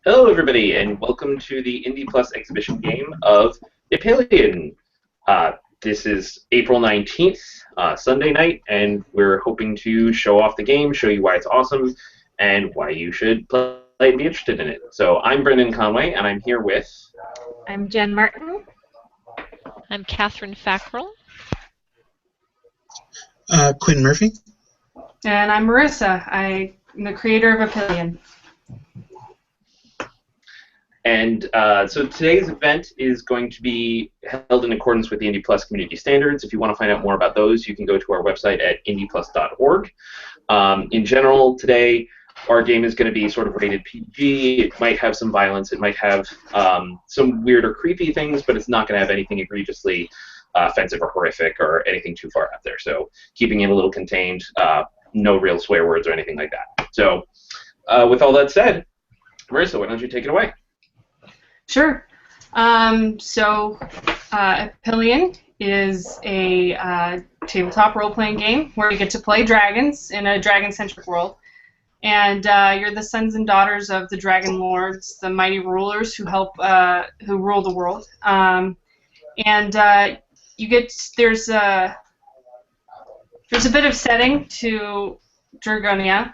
Hello, everybody, and welcome to the Indie Plus exhibition game of Epyllion. This is April 19th, Sunday night, and we're hoping to show off the game, show you why it's awesome, and why you should play and be interested in it. So I'm Brendan Conway, and I'm here with... I'm Jen Martin. I'm Catherine Fackrell. Quinn Murphy. And I'm Marissa. I'm the creator of Epyllion. And so today's event is going to be held in accordance with the Indie Plus community standards. If you want to find out more about those, you can go to our website at indieplus.org. In general, today, our game is going to be sort of rated PG. It might have some violence. It might have some weird or creepy things, but it's not going to have anything egregiously offensive or horrific or anything too far out there. So keeping it a little contained, no real swear words or anything like that. So with all that said, Marissa, why don't you take it away? Sure. Epyllion is a tabletop role-playing game where you get to play dragons in a dragon-centric world. And you're the sons and daughters of the Dragonlords, the mighty rulers who rule the world. There's a bit of setting to Dragonia.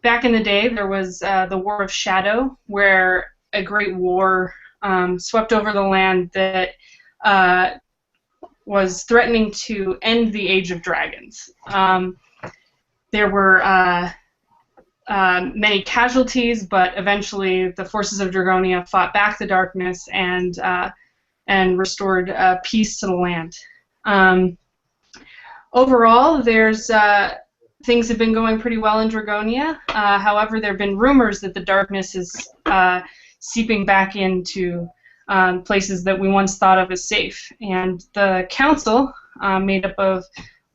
Back in the day, there was the War of Shadow, where a great war swept over the land that was threatening to end the Age of Dragons. There were many casualties, but eventually the forces of Dragonia fought back the darkness and restored peace to the land. Overall, things have been going pretty well in Dragonia. However, there have been rumors that the darkness is seeping back into places that we once thought of as safe. And the council, made up of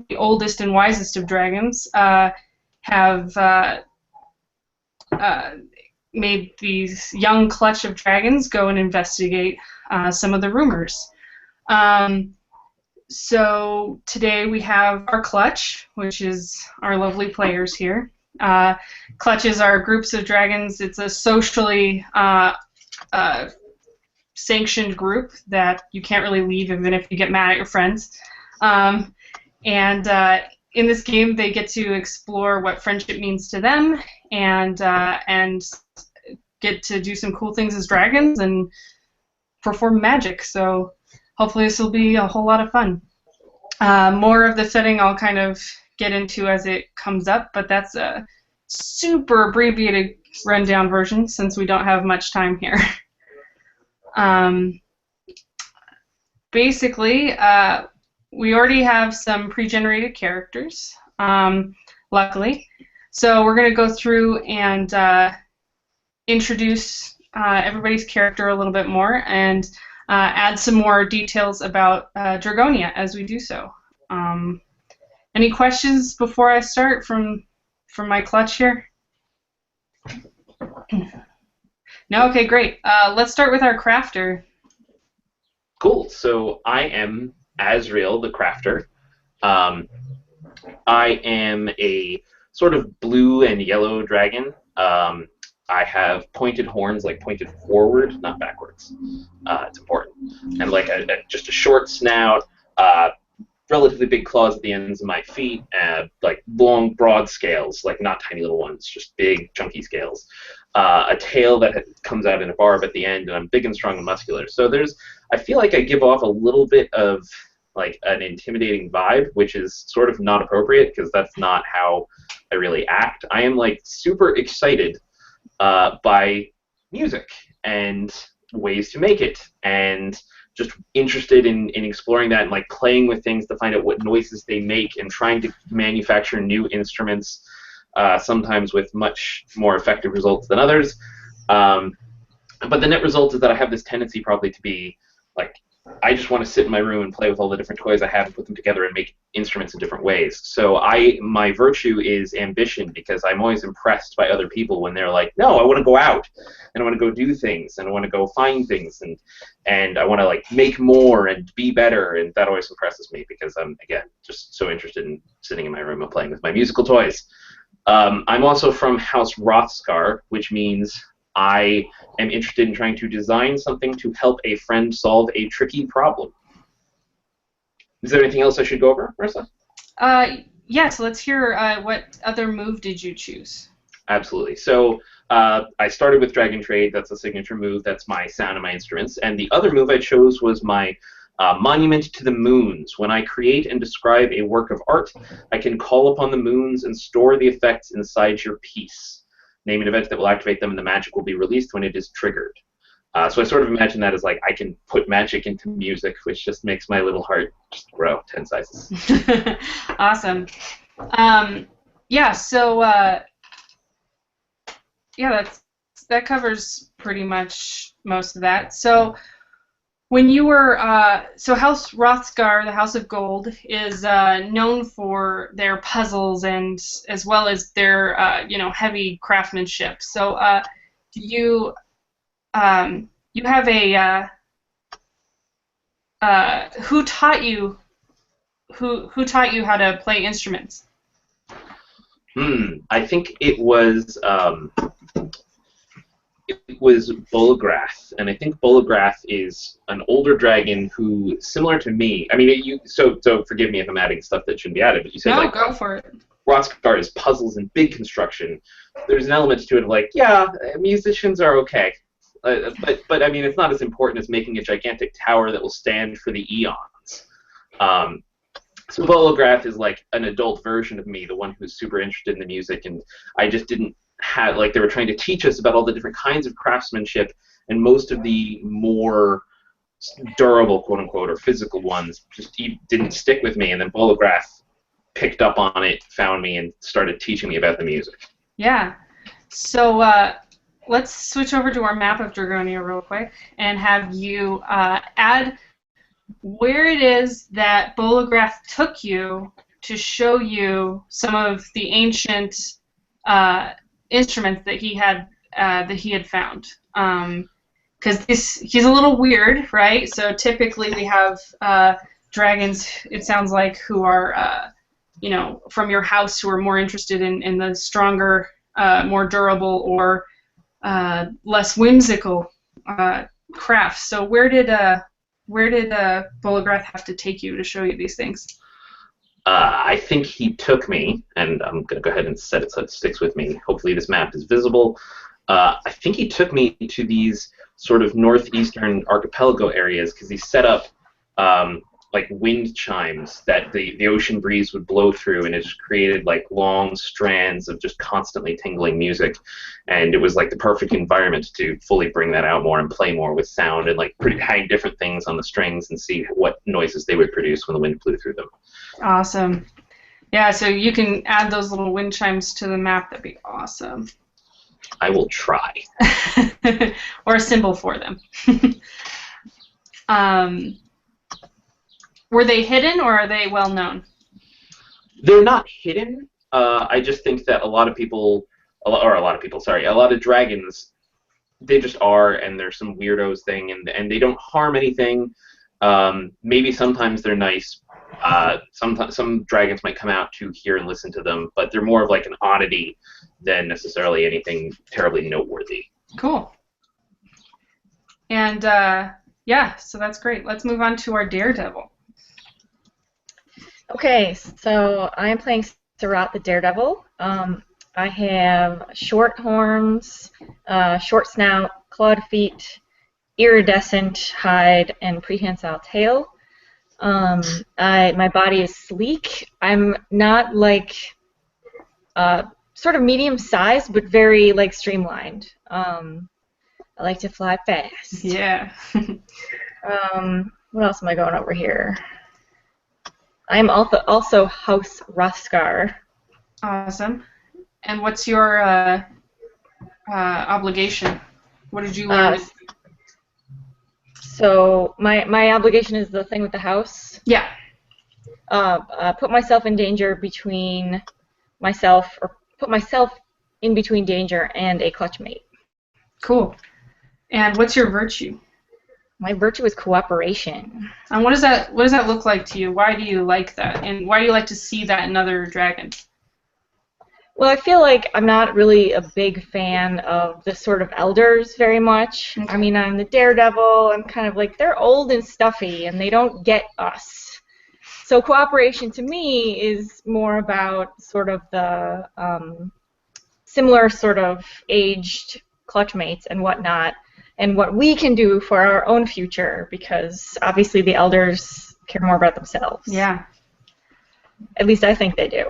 the oldest and wisest of dragons, have made these young clutch of dragons go and investigate some of the rumors. So today we have our clutch, which is our lovely players here. Clutches are groups of dragons. It's a socially sanctioned group that you can't really leave even if you get mad at your friends. In this game, they get to explore what friendship means to them and get to do some cool things as dragons and perform magic. So hopefully this will be a whole lot of fun. More of the setting I'll kind of get into as it comes up, but that's a super abbreviated rundown version since we don't have much time here. Basically, we already have some pre-generated characters, luckily. So we're going to go through and introduce everybody's character a little bit more and add some more details about Dragonia as we do so. Any questions before I start from my clutch here? No? Okay, great. Let's start with our crafter. Cool. So I am Azrael, the crafter. I am a sort of blue and yellow dragon. I have pointed horns, like pointed forward, not backwards. It's important. And like just a short snout, relatively big claws at the ends of my feet, like long, broad scales, like not tiny little ones, just big, chunky scales. A tail that comes out in a barb at the end, and I'm big and strong and muscular. So I feel like I give off a little bit of like an intimidating vibe, which is sort of not appropriate because that's not how I really act. I am like super excited by music and ways to make it, and just interested in exploring that and like playing with things to find out what noises they make and trying to manufacture new instruments, sometimes with much more effective results than others. But the net result is that I have this tendency probably to be like, I just want to sit in my room and play with all the different toys I have and put them together and make instruments in different ways. So my virtue is ambition, because I'm always impressed by other people when they're like, no, I want to go out and I want to go do things and I want to go find things and I want to like make more and be better, and that always impresses me because I'm, again, just so interested in sitting in my room and playing with my musical toys. I'm also from House Rothscar, which means I am interested in trying to design something to help a friend solve a tricky problem. Is there anything else I should go over, Marissa? Yes, let's hear what other move did you choose? Absolutely. So I started with Dragon Trade. That's a signature move. That's my sound and my instruments. And the other move I chose was my Monument to the Moons. When I create and describe a work of art, I can call upon the moons and store the effects inside your piece. Name an event that will activate them, and the magic will be released when it is triggered. So I sort of imagine that as like I can put magic into music, which just makes my little heart just grow 10 sizes. Awesome. Yeah. So yeah, that covers pretty much most of that. So when you were so House Rothgar, the House of Gold, is known for their puzzles and as well as their heavy craftsmanship. So you have a who taught you how to play instruments? I think it was Bolgrath, and I think Bolgrath is an older dragon who, similar to me, I mean, so forgive me if I'm adding stuff that shouldn't be added, but you said No, go for it. Rothgar is puzzles and big construction. There's an element to it of like, yeah, musicians are okay. But I mean, it's not as important as making a gigantic tower that will stand for the eons. So Bolgrath is like an adult version of me, the one who's super interested in the music, and I just didn't have, like, they were trying to teach us about all the different kinds of craftsmanship, and most of the more durable, quote unquote, or physical ones just didn't stick with me, and then Bolgrath picked up on it, found me, and started teaching me about the music. Yeah. So let's switch over to our map of Dragonia real quick and have you add where it is that Bolgrath took you to show you some of the ancient instruments that he had found. Because he's a little weird, right? So typically we have dragons, it sounds like, who are from your house, who are more interested in the stronger, more durable, or less whimsical crafts. So where did Bolgrath have to take you to show you these things? I think he took me, and I'm going to go ahead and set it so it sticks with me. Hopefully this map is visible. I think he took me to these sort of northeastern archipelago areas because he set up like wind chimes that the ocean breeze would blow through, and it just created like long strands of just constantly tingling music, and it was like the perfect environment to fully bring that out more and play more with sound and like hang different things on the strings and see what noises they would produce when the wind blew through them. Awesome. Yeah, so you can add those little wind chimes to the map. That'd be awesome. I will try. Or a symbol for them. Were they hidden, or are they well known? They're not hidden. I just think that a lot of dragons, they just are, and they're some weirdos thing, and they don't harm anything. Maybe sometimes they're nice. Some dragons might come out to hear and listen to them, but they're more of like an oddity than necessarily anything terribly noteworthy. Cool. And yeah, so that's great. Let's move on to our Daredevil. Okay, so I'm playing Serat the Daredevil. I have short horns, short snout, clawed feet, iridescent hide, and prehensile tail. My body is sleek. I'm not like sort of medium sized, but very like streamlined. I like to fly fast. Yeah. What else am I going over here? I'm also House Rothgar. Awesome. And what's your obligation? What did you learn? So my obligation is the thing with the house. Yeah. Put myself in danger between myself, or put myself in between danger and a clutchmate. Cool. And what's your virtue? My virtue is cooperation. And what does that look like to you? Why do you like that? And why do you like to see that in other dragons? Well, I feel like I'm not really a big fan of the sort of elders very much. Okay. I mean, I'm the Daredevil. I'm kind of like, they're old and stuffy, and they don't get us. So cooperation to me is more about sort of the similar sort of aged clutchmates and whatnot, and what we can do for our own future, because obviously the elders care more about themselves. Yeah. At least I think they do.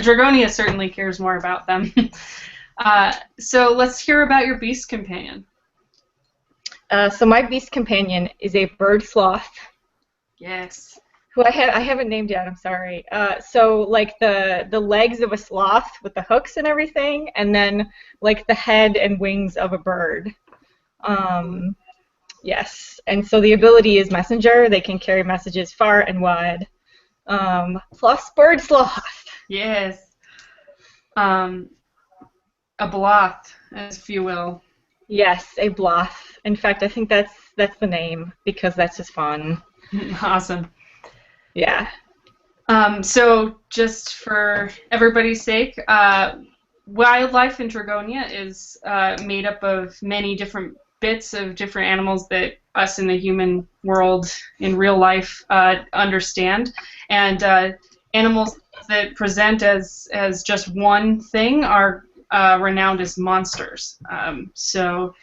Dragonia certainly cares more about them. So let's hear about your beast companion. So my beast companion is a bird sloth. Yes. Who I haven't named yet. I'm sorry. So like the legs of a sloth with the hooks and everything, and then like the head and wings of a bird. Yes. And so the ability is messenger. They can carry messages far and wide. Plus bird sloth. Yes. A bloth, if you will. Yes, a bloth. In fact, I think that's the name because that's just fun. Awesome. Yeah. So just for everybody's sake, wildlife in Dragonia is made up of many different bits of different animals that us in the human world in real life understand, and animals that present as just one thing are renowned as monsters. So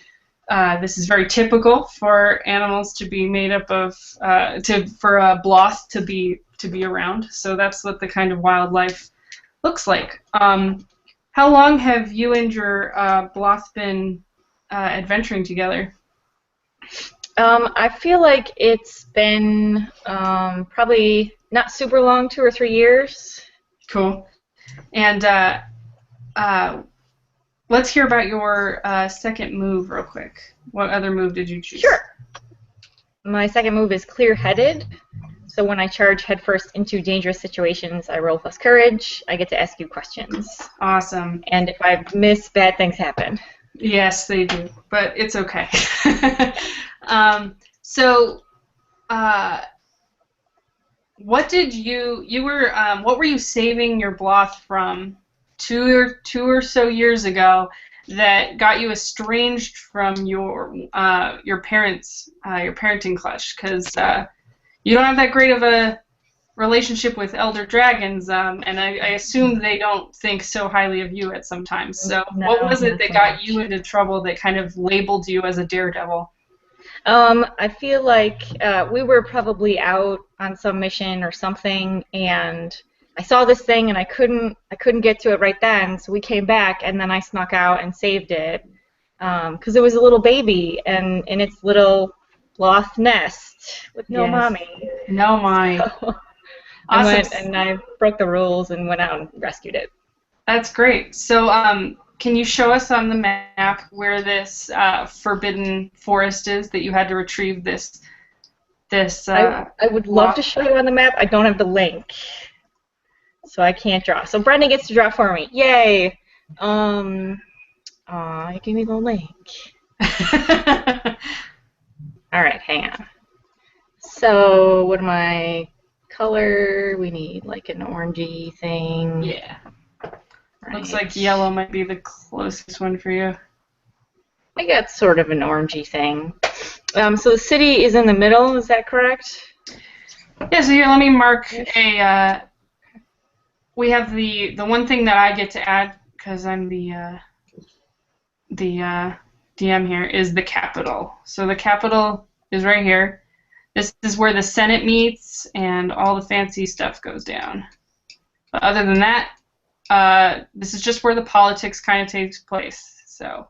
this is very typical for animals to be made up of for a bloth to be around. So that's what the kind of wildlife looks like. How long have you and your bloth been adventuring together? I feel like it's been probably not super long, 2 or 3 years. Cool. And let's hear about your second move real quick. What other move did you choose? Sure. My second move is clear-headed. So when I charge headfirst into dangerous situations, I roll plus courage. I get to ask you questions. Awesome. And if I miss, bad things happen. Yes, they do, but it's okay. What did what were you saving your bloth from two or so years ago that got you estranged from your parents, your parenting clutch? Because you don't have that great of a relationship with elder dragons, and I assume they don't think so highly of you at some times. So No, what was it that not got much. you into trouble that kind of labeled you as a daredevil? I feel like we were probably out on some mission or something, and I saw this thing and I couldn't get to it right then, so we came back and then I snuck out and saved it because it was a little baby and in its little bloth nest with no Yes. mommy. No, my. So I Awesome. went and I broke the rules and went out and rescued it. That's great. So, can you show us on the map where this forbidden forest is that you had to retrieve this? I would love to show you on the map. I don't have the link, so I can't draw. So Brendan gets to draw for me. Yay! You gave me the link. All right, hang on. So what am I? Color? We need like an orangey thing. Yeah. Right. Looks like yellow might be the closest one for you. I got sort of an orangey thing. So the city is in the middle. Is that correct? Yeah. So here, let me mark a. We have the one thing that I get to add because I'm the DM here is the capital. So the capital is right here. This is where the Senate meets and all the fancy stuff goes down. But other than that, this is just where the politics kind of takes place. So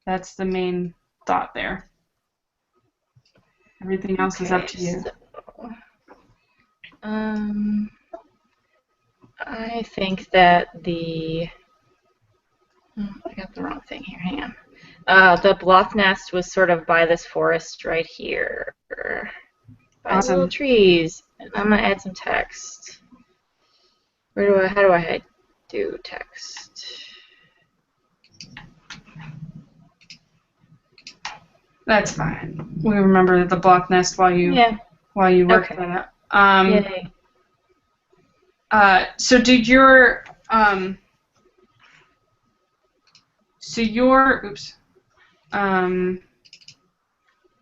that's the main thought there. Everything else is up to you. So, I think that I got the wrong thing here. Hang on. The bloth nest was sort of by this forest right here. By the Awesome. little trees. And I'm gonna add some text. How do I do text? That's fine. We remember the block nest while you work Okay. that out. Yay. So did your so your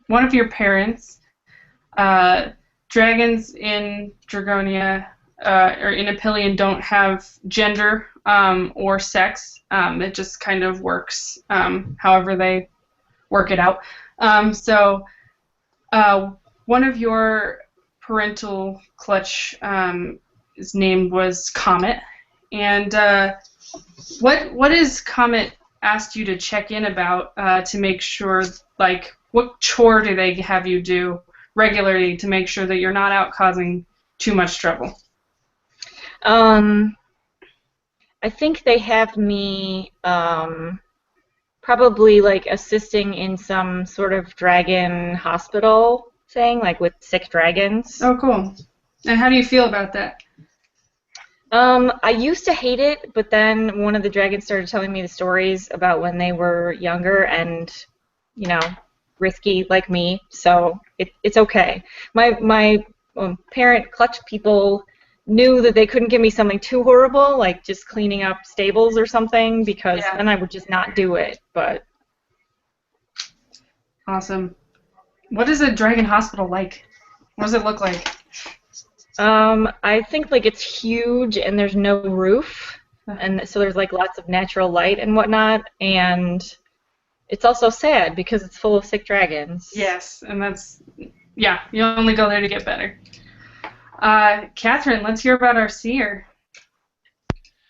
one of your parents, dragons in Dragonia or in Epyllion don't have gender or sex. It just kind of works however they work it out. So one of your parental clutch his name was Comet, and what is Comet asked you to check in about to make sure, like, what chore do they have you do regularly to make sure that you're not out causing too much trouble? I think they have me probably like assisting in some sort of dragon hospital thing, like with sick dragons. Oh, cool. And how do you feel about that? I used to hate it, but then one of the dragons started telling me the stories about when they were younger and, you know, risky like me, so it's okay. My parent clutch people knew that they couldn't give me something too horrible, like just cleaning up stables or something, because then I would just not do it. But awesome. What is a dragon hospital like? What does it look like? I think like it's huge and there's no roof, and so there's like lots of natural light and whatnot, and it's also sad because it's full of sick dragons. Yes, and that's, yeah, you only go there to get better. Catherine, let's hear about our Seer.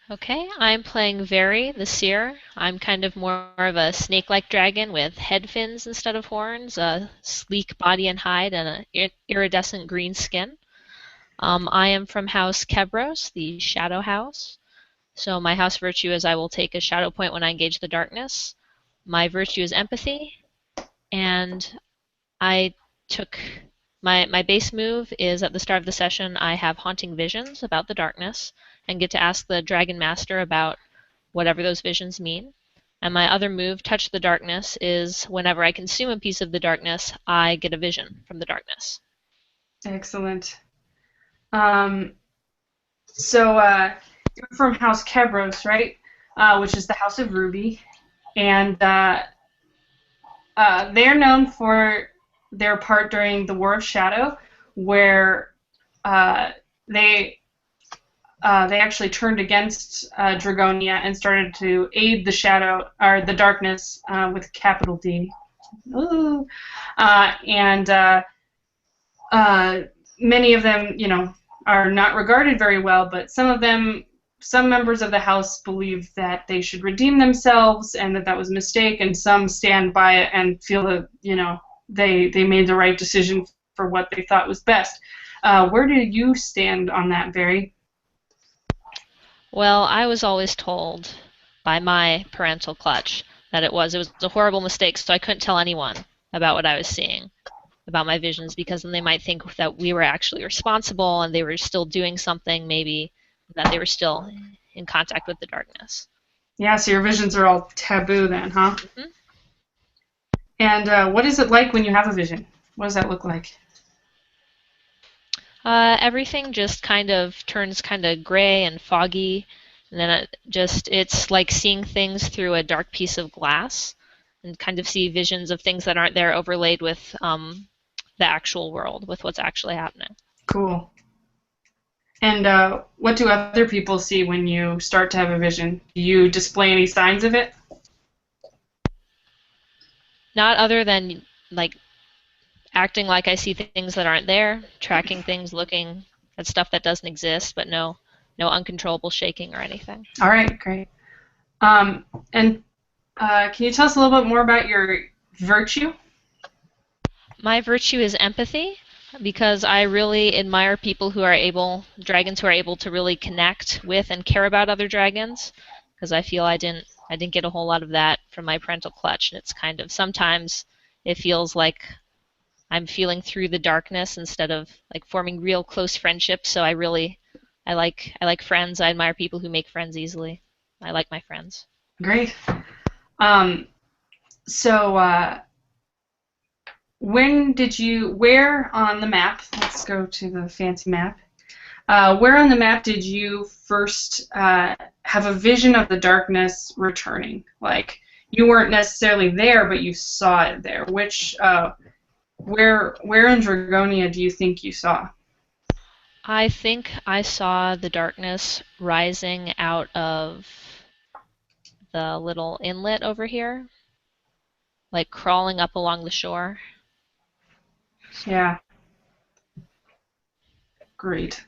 Okay, I'm playing Very, the Seer. I'm kind of more of a snake-like dragon with head fins instead of horns, a sleek body and hide, and an iridescent green skin. I am from House Kebros, the Shadow House. So my house virtue is I will take a shadow point when I engage the darkness. My virtue is empathy, and I took my base move is at the start of the session I have haunting visions about the darkness and get to ask the Dragon Master about whatever those visions mean. And my other move, Touch the Darkness, is whenever I consume a piece of the darkness, I get a vision from the darkness. Excellent. So you're from House Kebros, right? Which is the House of Ruby, and they're known for their part during the War of Shadow, where they actually turned against Dragonia and started to aid the shadow or the darkness with capital D. Ooh. And many of them, you know, are not regarded very well, but some members of the house believe that they should redeem themselves and that was a mistake, and some stand by it and feel that, you know, they made the right decision for what they thought was best. Where do you stand on that, Barry? Well, I was always told by my parental clutch that it was a horrible mistake, so I couldn't tell anyone about what I was seeing, about my visions, because then they might think that we were actually responsible and they were still doing something, maybe that they were still in contact with the darkness. Yeah, so your visions are all taboo then, huh? Mm-hmm. And what is it like when you have a vision? What does that look like? Everything just kind of turns kind of gray and foggy, and then it's like seeing things through a dark piece of glass, and kind of see visions of things that aren't there overlaid with the actual world, with what's actually happening. Cool. And what do other people see when you start to have a vision? Do you display any signs of it? Not other than like acting like I see things that aren't there, tracking things, looking at stuff that doesn't exist, but no uncontrollable shaking or anything. All right, great. And can you tell us a little bit more about your virtue? My virtue is empathy, because I really admire people who are dragons who are able to really connect with and care about other dragons, because I feel I didn't get a whole lot of that from my parental clutch, and it's kind of, sometimes it feels like I'm feeling through the darkness instead of like forming real close friendships. So I like friends. I admire people who make friends easily. I like my friends. Great. So where on the map, let's go to the fancy map, Where on the map did you first have a vision of the darkness returning? Like, you weren't necessarily there, but you saw it there. Where in Dragonia do you think you saw? I think I saw the darkness rising out of the little inlet over here, like crawling up along the shore. Yeah. Great.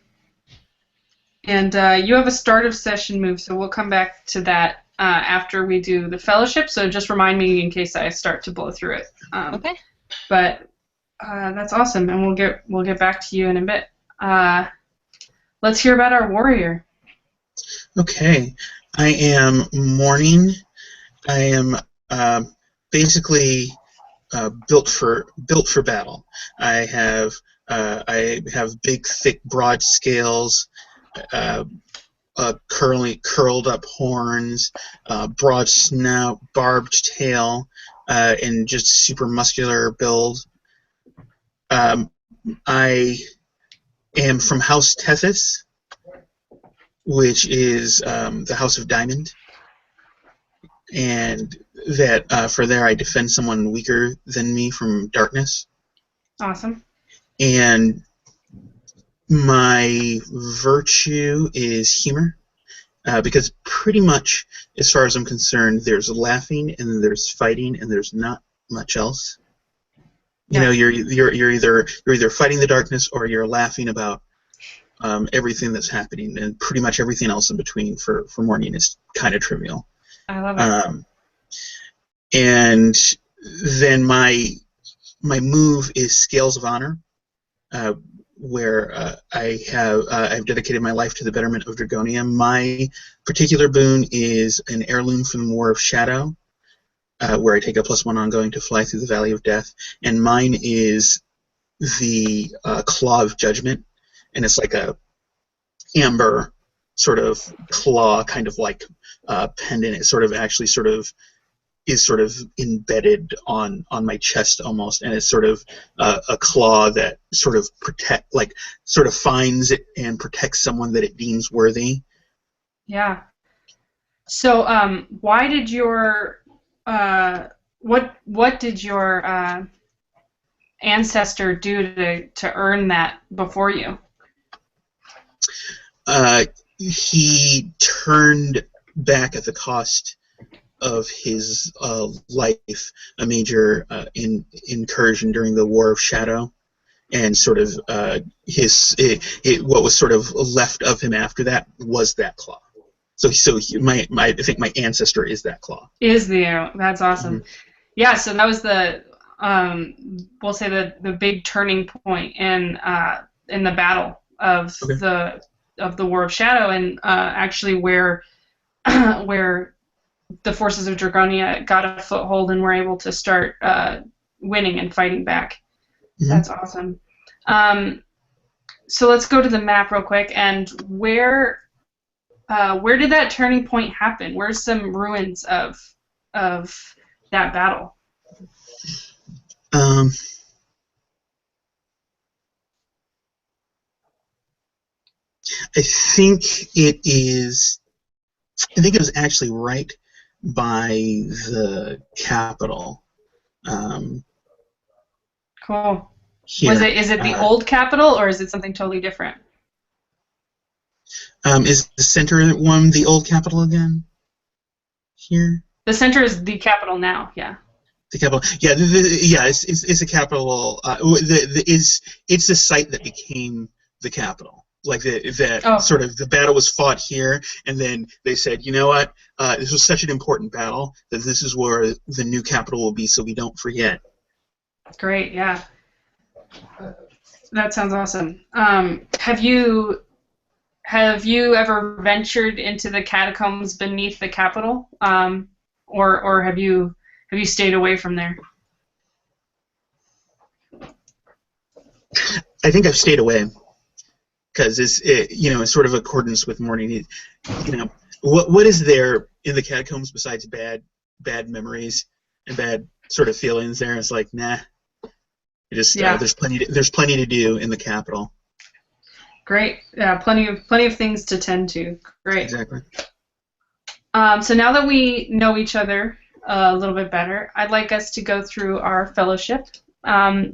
And you have a start of session move, so we'll come back to that after we do the fellowship. So just remind me in case I start to blow through it. Okay. But that's awesome, and we'll get back to you in a bit. Let's hear about our warrior. Okay, I am Morning. I am basically built for battle. I have big, thick, broad scales, curled up horns, broad snout, barbed tail, and just super muscular build. I am from House Tethys, which is the House of Diamond, and that for there I defend someone weaker than me from darkness. Awesome. And my virtue is humor, because pretty much, as far as I'm concerned, there's laughing and there's fighting and there's not much else. You know, you're either fighting the darkness or you're laughing about everything that's happening, and pretty much everything else in between for Morning is kind of trivial. I love it. And then my move is Scales of Honor, where I've dedicated my life to the betterment of Dragonia. My particular boon is an heirloom from the War of Shadow, where I take a +1 ongoing to fly through the Valley of Death, and mine is the Claw of Judgment, and it's like a amber sort of claw, kind of like pendant. It sort of actually is sort of embedded on my chest almost, and it's sort of a claw that sort of finds it and protects someone that it deems worthy. Yeah. So, why did your what did your ancestor do to earn that before you? He turned back at the cost of his life a major incursion during the War of Shadow, and sort of what was sort of left of him after that was that claw. I think my ancestor is that claw. Is the arrow? That's awesome. Mm-hmm. Yeah. So that was the we'll say the big turning point in the battle of the War of Shadow, and actually where the forces of Dragonia got a foothold and were able to start winning and fighting back. Mm-hmm. That's awesome. So let's go to the map real quick. And where did that turning point happen? Where's some ruins of that battle? I think it was actually right by the capital. Cool. Here. Is it the old capital, or is it something totally different? Is the center one the old capital again? Here. The center is the capital now. Yeah. The capital. Yeah. It's a capital. It's the site that became the capital. Like sort of the battle was fought here, and then they said, you know what, this was such an important battle that this is where the new capital will be, so we don't forget. Great, yeah. That sounds awesome. Have you ever ventured into the catacombs beneath the capital, or have you stayed away from there? I think I've stayed away. Because it's sort of accordance with Morning. What is there in the catacombs besides bad memories and bad sort of feelings there? It's like, nah. There's plenty to do in the capital. Great. Yeah, plenty of things to tend to. Great. Exactly. So now that we know each other a little bit better, I'd like us to go through our fellowship.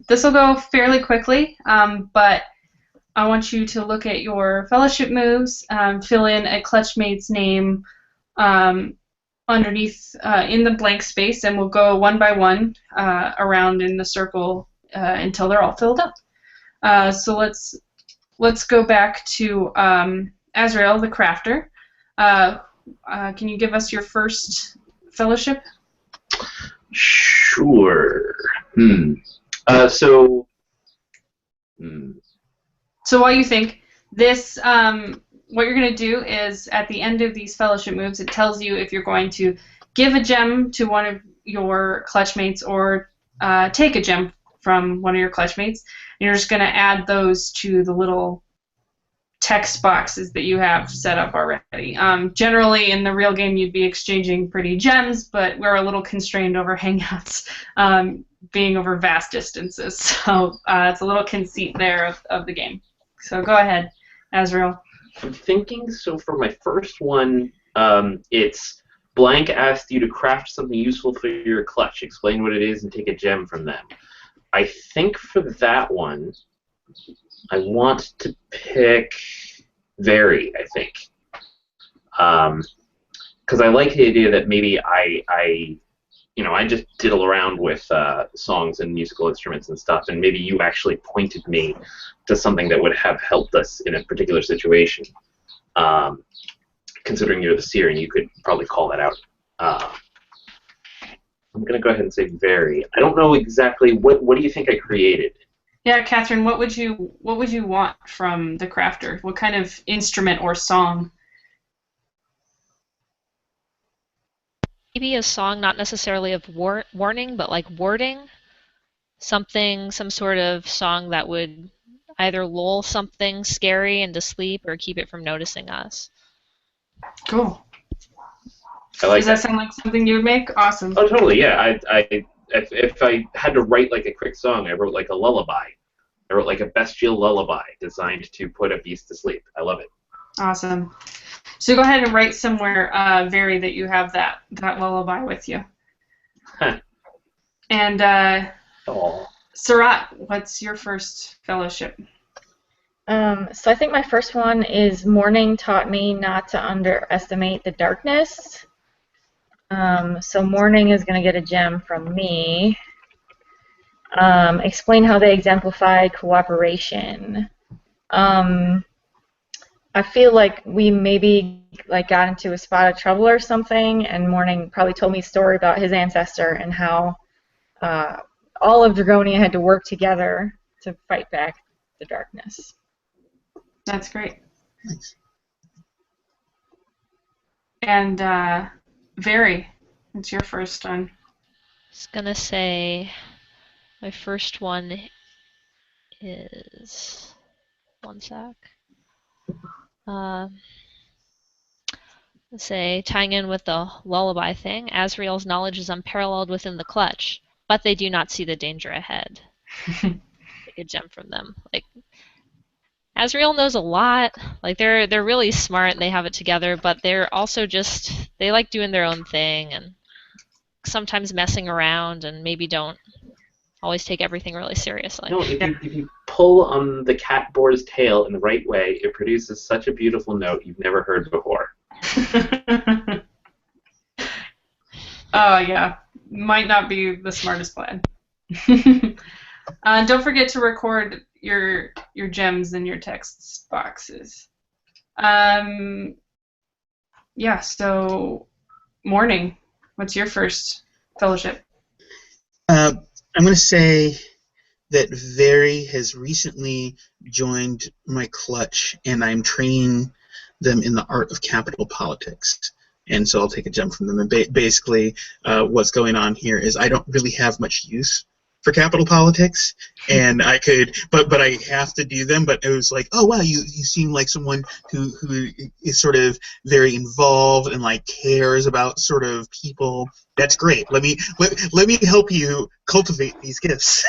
This will go fairly quickly, but I want you to look at your fellowship moves, fill in a clutchmate's name underneath in the blank space, and we'll go one by one around in the circle until they're all filled up. So let's go back to Azrael, the crafter. Can you give us your first fellowship? Sure. So while you think, this, what you're going to do is at the end of these fellowship moves, it tells you if you're going to give a gem to one of your clutchmates or take a gem from one of your clutchmates. And you're just going to add those to the little text boxes that you have set up already. Generally, in the real game, you'd be exchanging pretty gems, but we're a little constrained over Hangouts, being over vast distances. So it's a little conceit there of the game. So go ahead, Azrael. I'm thinking, so for my first one, it's blank asked you to craft something useful for your clutch. Explain what it is and take a gem from them. I think for that one, I want to pick Vary, I think. Because I like the idea that maybe I just diddle around with songs and musical instruments and stuff, and maybe you actually pointed me to something that would have helped us in a particular situation. Considering you're the seer, and you could probably call that out. I'm going to go ahead and say Vary. I don't know exactly, what do you think I created? Yeah, Catherine, what would you want from the crafter? What kind of instrument or song? Maybe a song not necessarily of warning, but like wording. Some sort of song that would either lull something scary into sleep or keep it from noticing us. Cool. I like Does that sound like something you would make? Awesome. Oh, totally, yeah. If I had to write like a quick song, I wrote like a lullaby. I wrote like a bestial lullaby designed to put a beast to sleep. I love it. Awesome. So go ahead and write somewhere, Vary, that you have that lullaby with you. Huh. And Sarat, what's your first fellowship? So I think my first one is Morning taught me not to underestimate the darkness. So Morning is going to get a gem from me. Explain how they exemplified cooperation. I feel like we maybe got into a spot of trouble or something, and Morning probably told me a story about his ancestor and how all of Dragonia had to work together to fight back the darkness. That's great. Nice. And Vary, what's your first one? I was gonna say my first one is one sec. Let's say, tying in with the lullaby thing, Azrael's knowledge is unparalleled within the clutch, but they do not see the danger ahead. Take a gem from them. Like, Azrael knows a lot. Like, they're really smart and they have it together, but they're also they like doing their own thing and sometimes messing around and maybe don't always take everything really seriously. No, if you pull on the cat boar's tail in the right way, it produces such a beautiful note you've never heard before. Oh, yeah. Might not be the smartest plan. Don't forget to record your gems in your text boxes. Yeah, so Morning, what's your first fellowship? I'm going to say that Vary has recently joined my clutch, and I'm training them in the art of capital politics. And so I'll take a gem from them. And basically, what's going on here is I don't really have much use for capital politics, and I could, but I have to do them. But it was like, oh wow, you seem like someone who is sort of very involved and like cares about sort of people. That's great. Let me help you cultivate these gifts,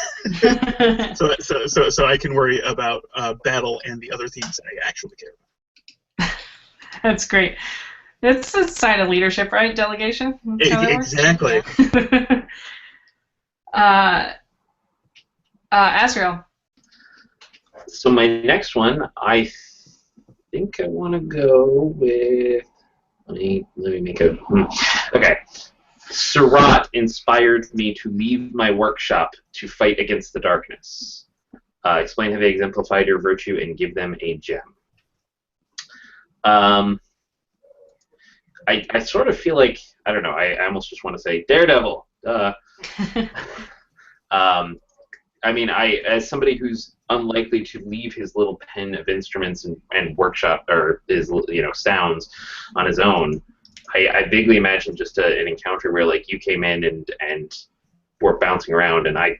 so I can worry about battle and the other things that I actually care about. That's great. It's a sign of leadership, right? Delegation. That's how that works? Exactly. Azrael. So my next one, I think I want to go with. Let me make a. Okay. Surratt inspired me to leave my workshop to fight against the darkness. Explain how they exemplified your virtue and give them a gem. I sort of feel like, I don't know, I almost just want to say Daredevil. I mean, as somebody who's unlikely to leave his little pen of instruments and workshop, or his, sounds on his own, I vaguely imagine just an encounter where, like, you came in and were bouncing around, and I,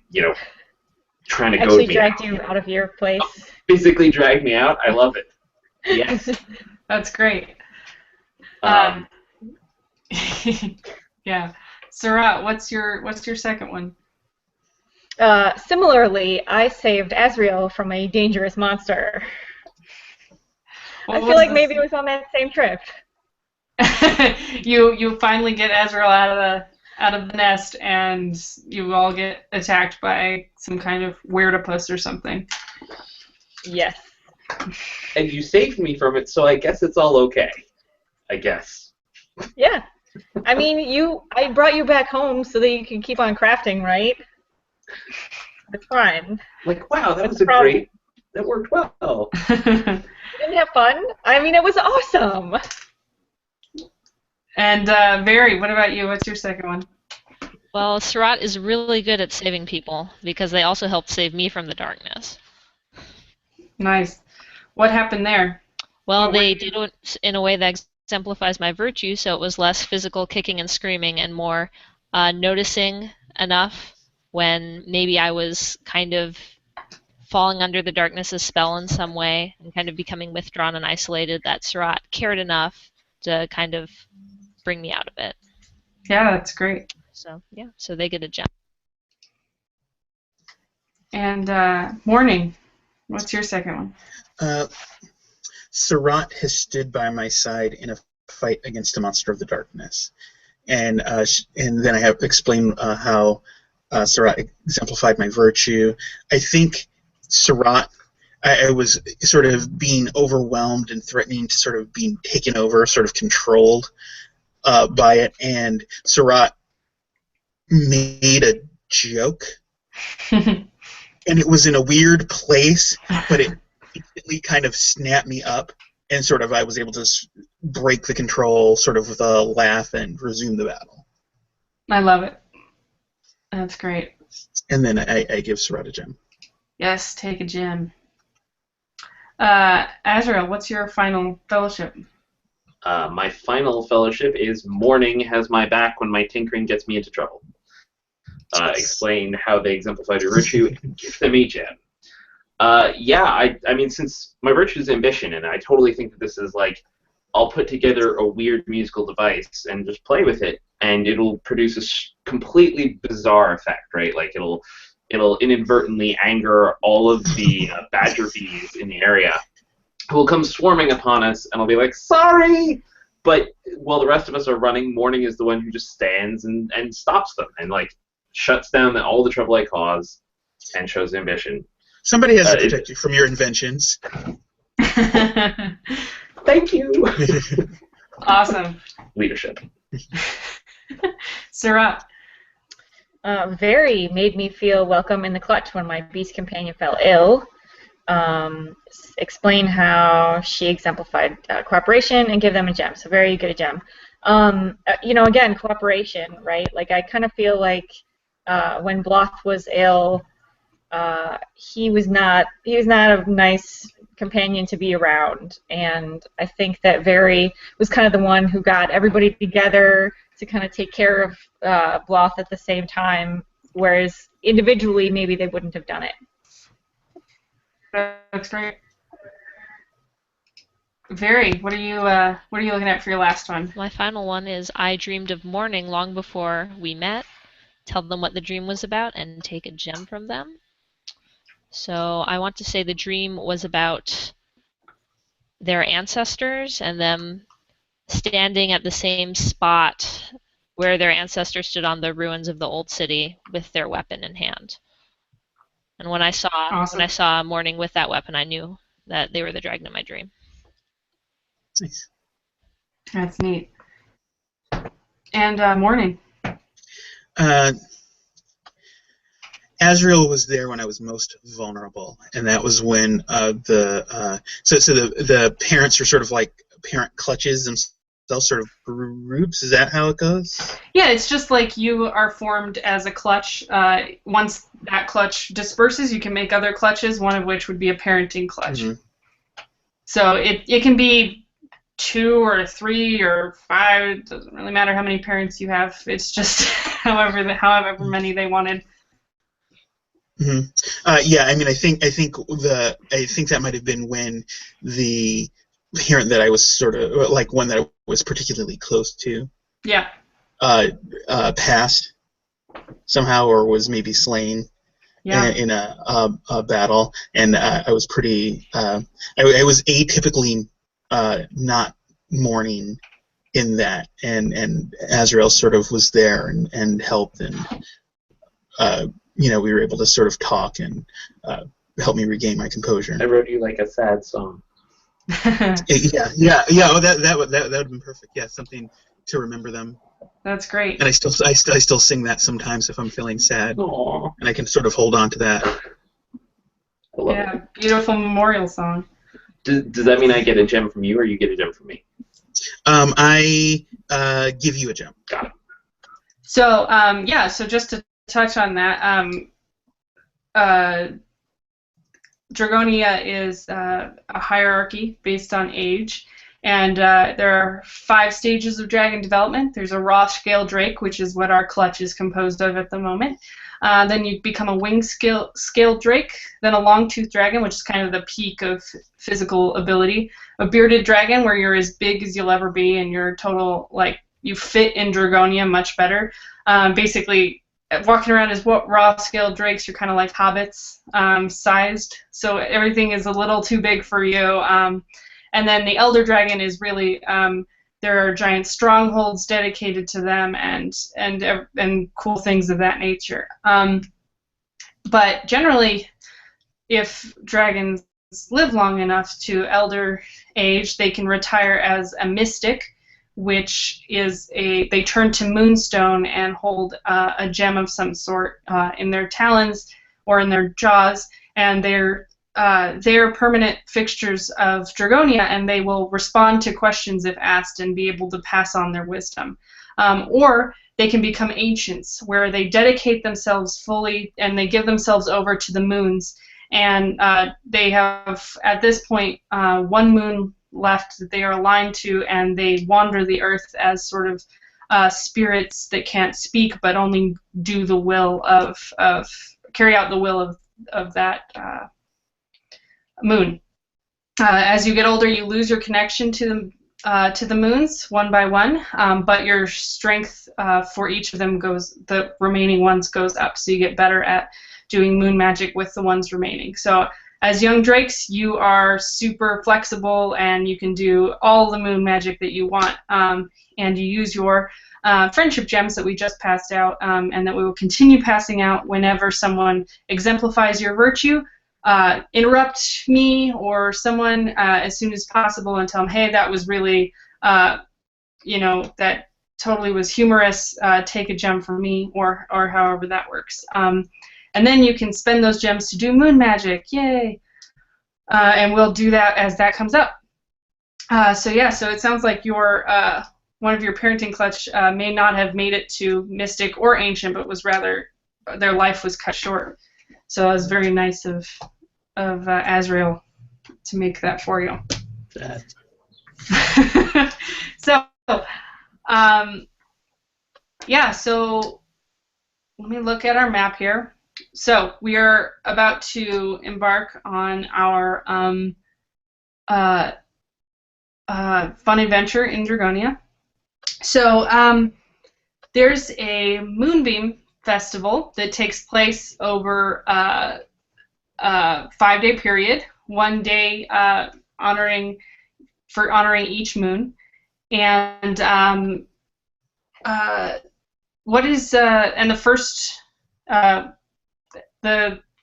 trying to goad me. Actually dragged you out of your place. Physically dragged me out. I love it. Yes. That's great. Yeah. Surratt, what's your second one? Similarly, I saved Azrael from a dangerous monster. I feel like maybe it was on that same trip. You finally get Azrael out of the nest, and you all get attacked by some kind of weirdopus or something. Yes. And you saved me from it, so I guess it's all okay. I guess. Yeah. I mean, I brought you back home so that you can keep on crafting, right? It's fine. Like, wow, that was great. That worked well. You didn't have fun? I mean, it was awesome. And Very, what about you? What's your second one? Well, Surratt is really good at saving people because they also helped save me from the darkness. Nice. What happened there? Well, they did it in a way that exemplifies my virtue, so it was less physical kicking and screaming and more noticing enough when maybe I was kind of falling under the darkness's spell in some way and kind of becoming withdrawn and isolated, that Surratt cared enough to kind of bring me out of it. Yeah, that's great. So, yeah, so they get a gem. And Morning, what's your second one? Surratt has stood by my side in a fight against a monster of the darkness, and then I have explained how Surratt exemplified my virtue. I think Surratt, I was sort of being overwhelmed and threatening to sort of being taken over, sort of controlled by it, and Surratt made a joke, and it was in a weird place, but it instantly kind of snapped me up, and sort of I was able to break the control sort of with a laugh and resume the battle. I love it. That's great. And then I give Surratt a gem. Yes, take a gem. Azrael, what's your final fellowship? My final fellowship is Morning has my back when my tinkering gets me into trouble. Explain how they exemplified your virtue and give them a gem. I mean, since my virtue is ambition, and I totally think that this is like, I'll put together a weird musical device and just play with it, and it'll produce a completely bizarre effect, right? Like it'll inadvertently anger all of the badger bees in the area, who will come swarming upon us, and I'll be like, sorry! But while the rest of us are running, Morning is the one who just stands and stops them, and like shuts down all the trouble I cause, and shows ambition. Somebody has to protect you from your inventions. Thank you! Awesome. Leadership. Surratt. Very made me feel welcome in the clutch when my beast companion fell ill. Explain how she exemplified cooperation and give them a gem. So very good gem. Again, cooperation, right? Like I kind of feel like when Bloth was ill, he was not a nice companion to be around, and I think that Very was kind of the one who got everybody together to kind of take care of Bloth at the same time, whereas individually maybe they wouldn't have done it. That's great. Very. What are you looking at for your last one? My final one is I dreamed of morning long before we met. Tell them what the dream was about and take a gem from them. So I want to say the dream was about their ancestors and them standing at the same spot where their ancestors stood on the ruins of the old city with their weapon in hand. And when I saw morning with that weapon, I knew that they were the dragon in my dream. Nice. That's neat. And morning. Azrael was there when I was most vulnerable, and that was when the parents were sort of like parent clutches themselves, sort of groups. Is that how it goes? Yeah, it's just like you are formed as a clutch. Once that clutch disperses, you can make other clutches, one of which would be a parenting clutch. Mm-hmm. So it can be 2 or 3 or 5. It doesn't really matter how many parents you have. It's just however many they wanted. Mm-hmm. Yeah, I mean, I think that might have been when the parent that I was sort of like one that I was particularly close to, yeah, passed somehow or was maybe slain, in a battle, and I was pretty. I was atypically not mourning in that, and Azrael sort of was there and helped and. We were able to sort of talk and help me regain my composure. I wrote you like a sad song. Yeah. Oh, that would have been perfect. Yeah, something to remember them. That's great. And I still sing that sometimes if I'm feeling sad. Aww. And I can sort of hold on to that. I love it. Beautiful memorial song. Does that mean I get a gem from you, or you get a gem from me? I give you a gem. Got it. So so just to touch on that, Dragonia is a hierarchy based on age, and there are 5 stages of dragon development. There's a raw scale drake, which is what our clutch is composed of at the moment. Then you become a wing scale drake, then a long-toothed dragon, which is kind of the peak of physical ability. A bearded dragon, where you're as big as you'll ever be, and you're total, like, you fit in Dragonia much better. Basically, walking around as raw scale drakes, you're kind of like hobbits sized, so everything is a little too big for you. And then the elder dragon is really there are giant strongholds dedicated to them and cool things of that nature. But generally, if dragons live long enough to elder age, they can retire as a mystic, which is they turn to moonstone and hold a gem of some sort in their talons or in their jaws, and they're permanent fixtures of Dragonia, and they will respond to questions if asked and be able to pass on their wisdom. Or they can become ancients, where they dedicate themselves fully and they give themselves over to the moons, and they have, at this point, 1 moon left that they are aligned to, and they wander the earth as sort of spirits that can't speak but only do the will of carry out the will of that moon. As you get older, you lose your connection to the moons one by one, but your strength for each of them the remaining ones goes up, so you get better at doing moon magic with the ones remaining. So as young drakes, you are super flexible, and you can do all the moon magic that you want, and you use your friendship gems that we just passed out, and that we will continue passing out whenever someone exemplifies your virtue. Interrupt me or someone as soon as possible and tell them, hey, that was really, that totally was humorous, take a gem from me, or however that works. And then you can spend those gems to do moon magic, yay! And we'll do that as that comes up. So it sounds like your one of your parenting clutch may not have made it to Mystic or Ancient, but was rather their life was cut short. So it was very nice of Azrael to make that for you. So, so let me look at our map here. So we are about to embark on our fun adventure in Dragonia. So there's a Moonbeam Festival that takes place over a 5-day period. 1 day honoring each moon, and what is and the first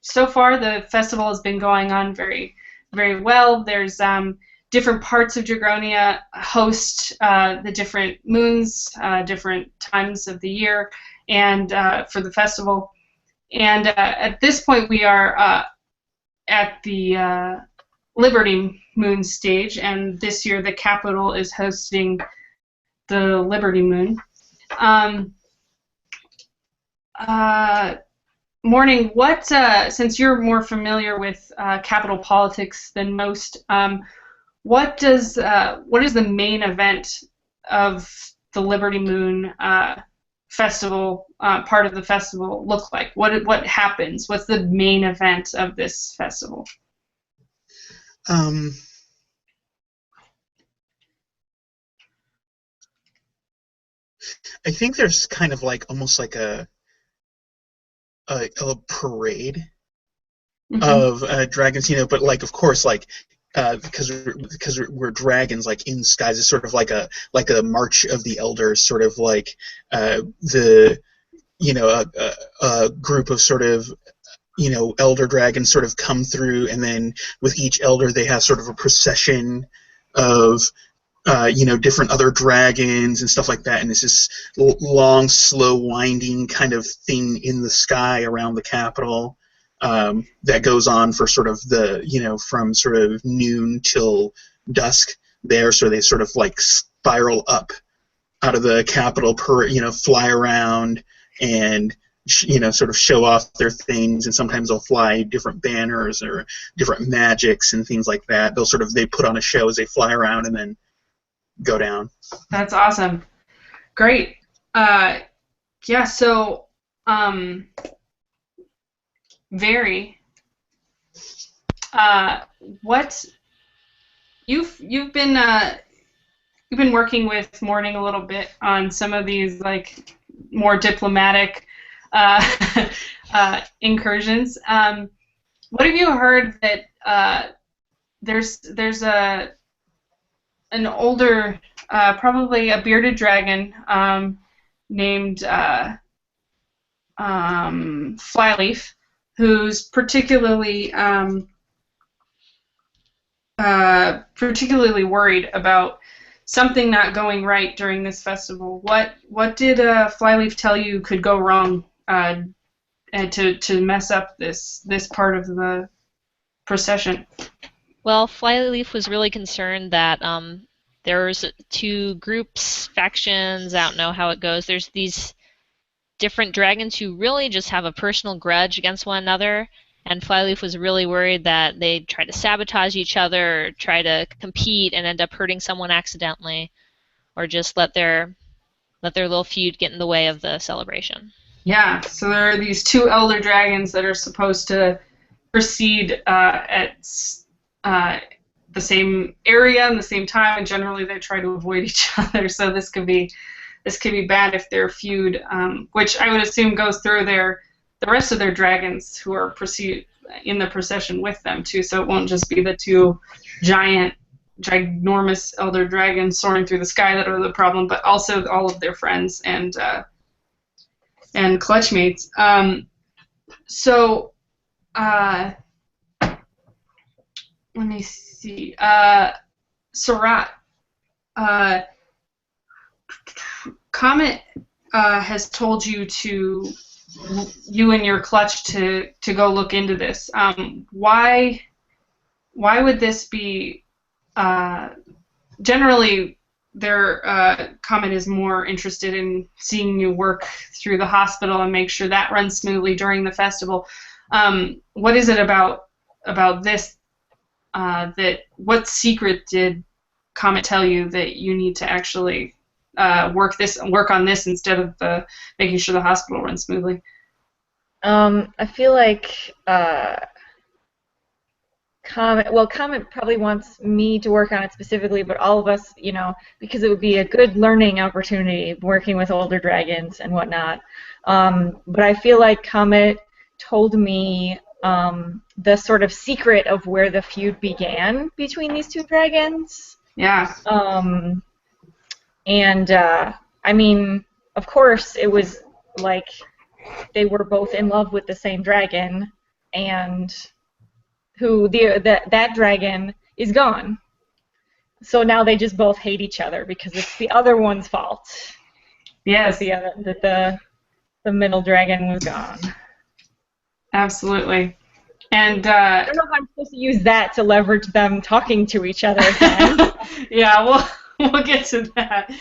so far the festival has been going on very, very well. There's different parts of Dragonia host the different moons, different times of the year, and for the festival. And at this point, we are at the Liberty Moon stage, and this year the capital is hosting the Liberty Moon. Morning, since you're more familiar with capital politics than most, what is the main event of the Liberty Moon festival, part of the festival, look like? What happens? What's the main event of this festival? I think there's kind of like almost like a parade of dragons, but like of course like because we're dragons, like in skies, it's sort of like a march of the elders, sort of like a group of sort of elder dragons sort of come through, and then with each elder they have sort of a procession of different other dragons and stuff like that, and it's this long, slow, winding kind of thing in the sky around the capital that goes on for sort of from sort of noon till dusk there, so they sort of like spiral up out of the capital, fly around and sort of show off their things, and sometimes they'll fly different banners or different magics and things like that. They put on a show as they fly around and then go down. That's awesome. Great. Yeah, so Very, what you've been working with Morning a little bit on some of these like more diplomatic incursions. What have you heard that there's an older, probably a bearded dragon named Flyleaf, who's particularly worried about something not going right during this festival. What did Flyleaf tell you could go wrong and to mess up this part of the procession? Well, Flyleaf was really concerned that there's two groups, factions. I don't know how it goes. There's these different dragons who really just have a personal grudge against one another, and Flyleaf was really worried that they'd try to sabotage each other, or try to compete and end up hurting someone accidentally, or just let their little feud get in the way of the celebration. Yeah, so there are these two elder dragons that are supposed to proceed at the same area and the same time, and generally they try to avoid each other. So this could be bad if their feud, which I would assume goes through the rest of their dragons who are in the procession with them too. So it won't just be the two ginormous elder dragons soaring through the sky that are the problem, but also all of their friends and clutchmates. Let me see. Surat. Comet has told you and your clutch to go look into this. Why would this be? Generally, their Comet is more interested in seeing you work through the hospital and make sure that runs smoothly during the festival. What is it about this? What secret did Comet tell you that you need to actually work on this instead of making sure the hospital runs smoothly? I feel like Comet probably wants me to work on it specifically, but all of us, because it would be a good learning opportunity working with older dragons and whatnot. But I feel like Comet told me the sort of secret of where the feud began between these two dragons. Yeah. And I mean, of course, it was like they were both in love with the same dragon, and that dragon is gone. So now they just both hate each other because it's the other one's fault. Yes. That the middle dragon was gone. Absolutely. And I don't know if I'm supposed to use that to leverage them talking to each other again. Yeah, we'll get to that.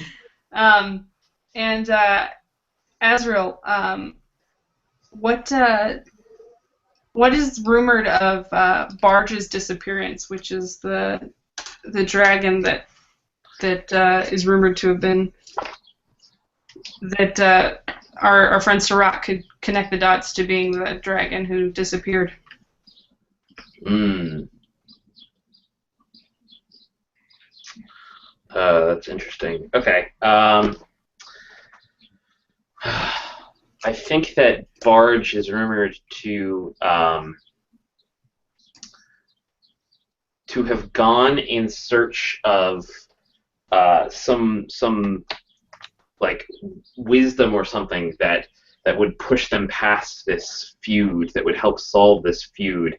And Azrael, what is rumored of Barge's disappearance, which is the dragon that is rumored to have been that our friend Sirach could connect the dots to being the dragon who disappeared. That's interesting. Okay. I think that Barge is rumored to have gone in search of some like wisdom or something that would push them past this feud, that would help solve this feud.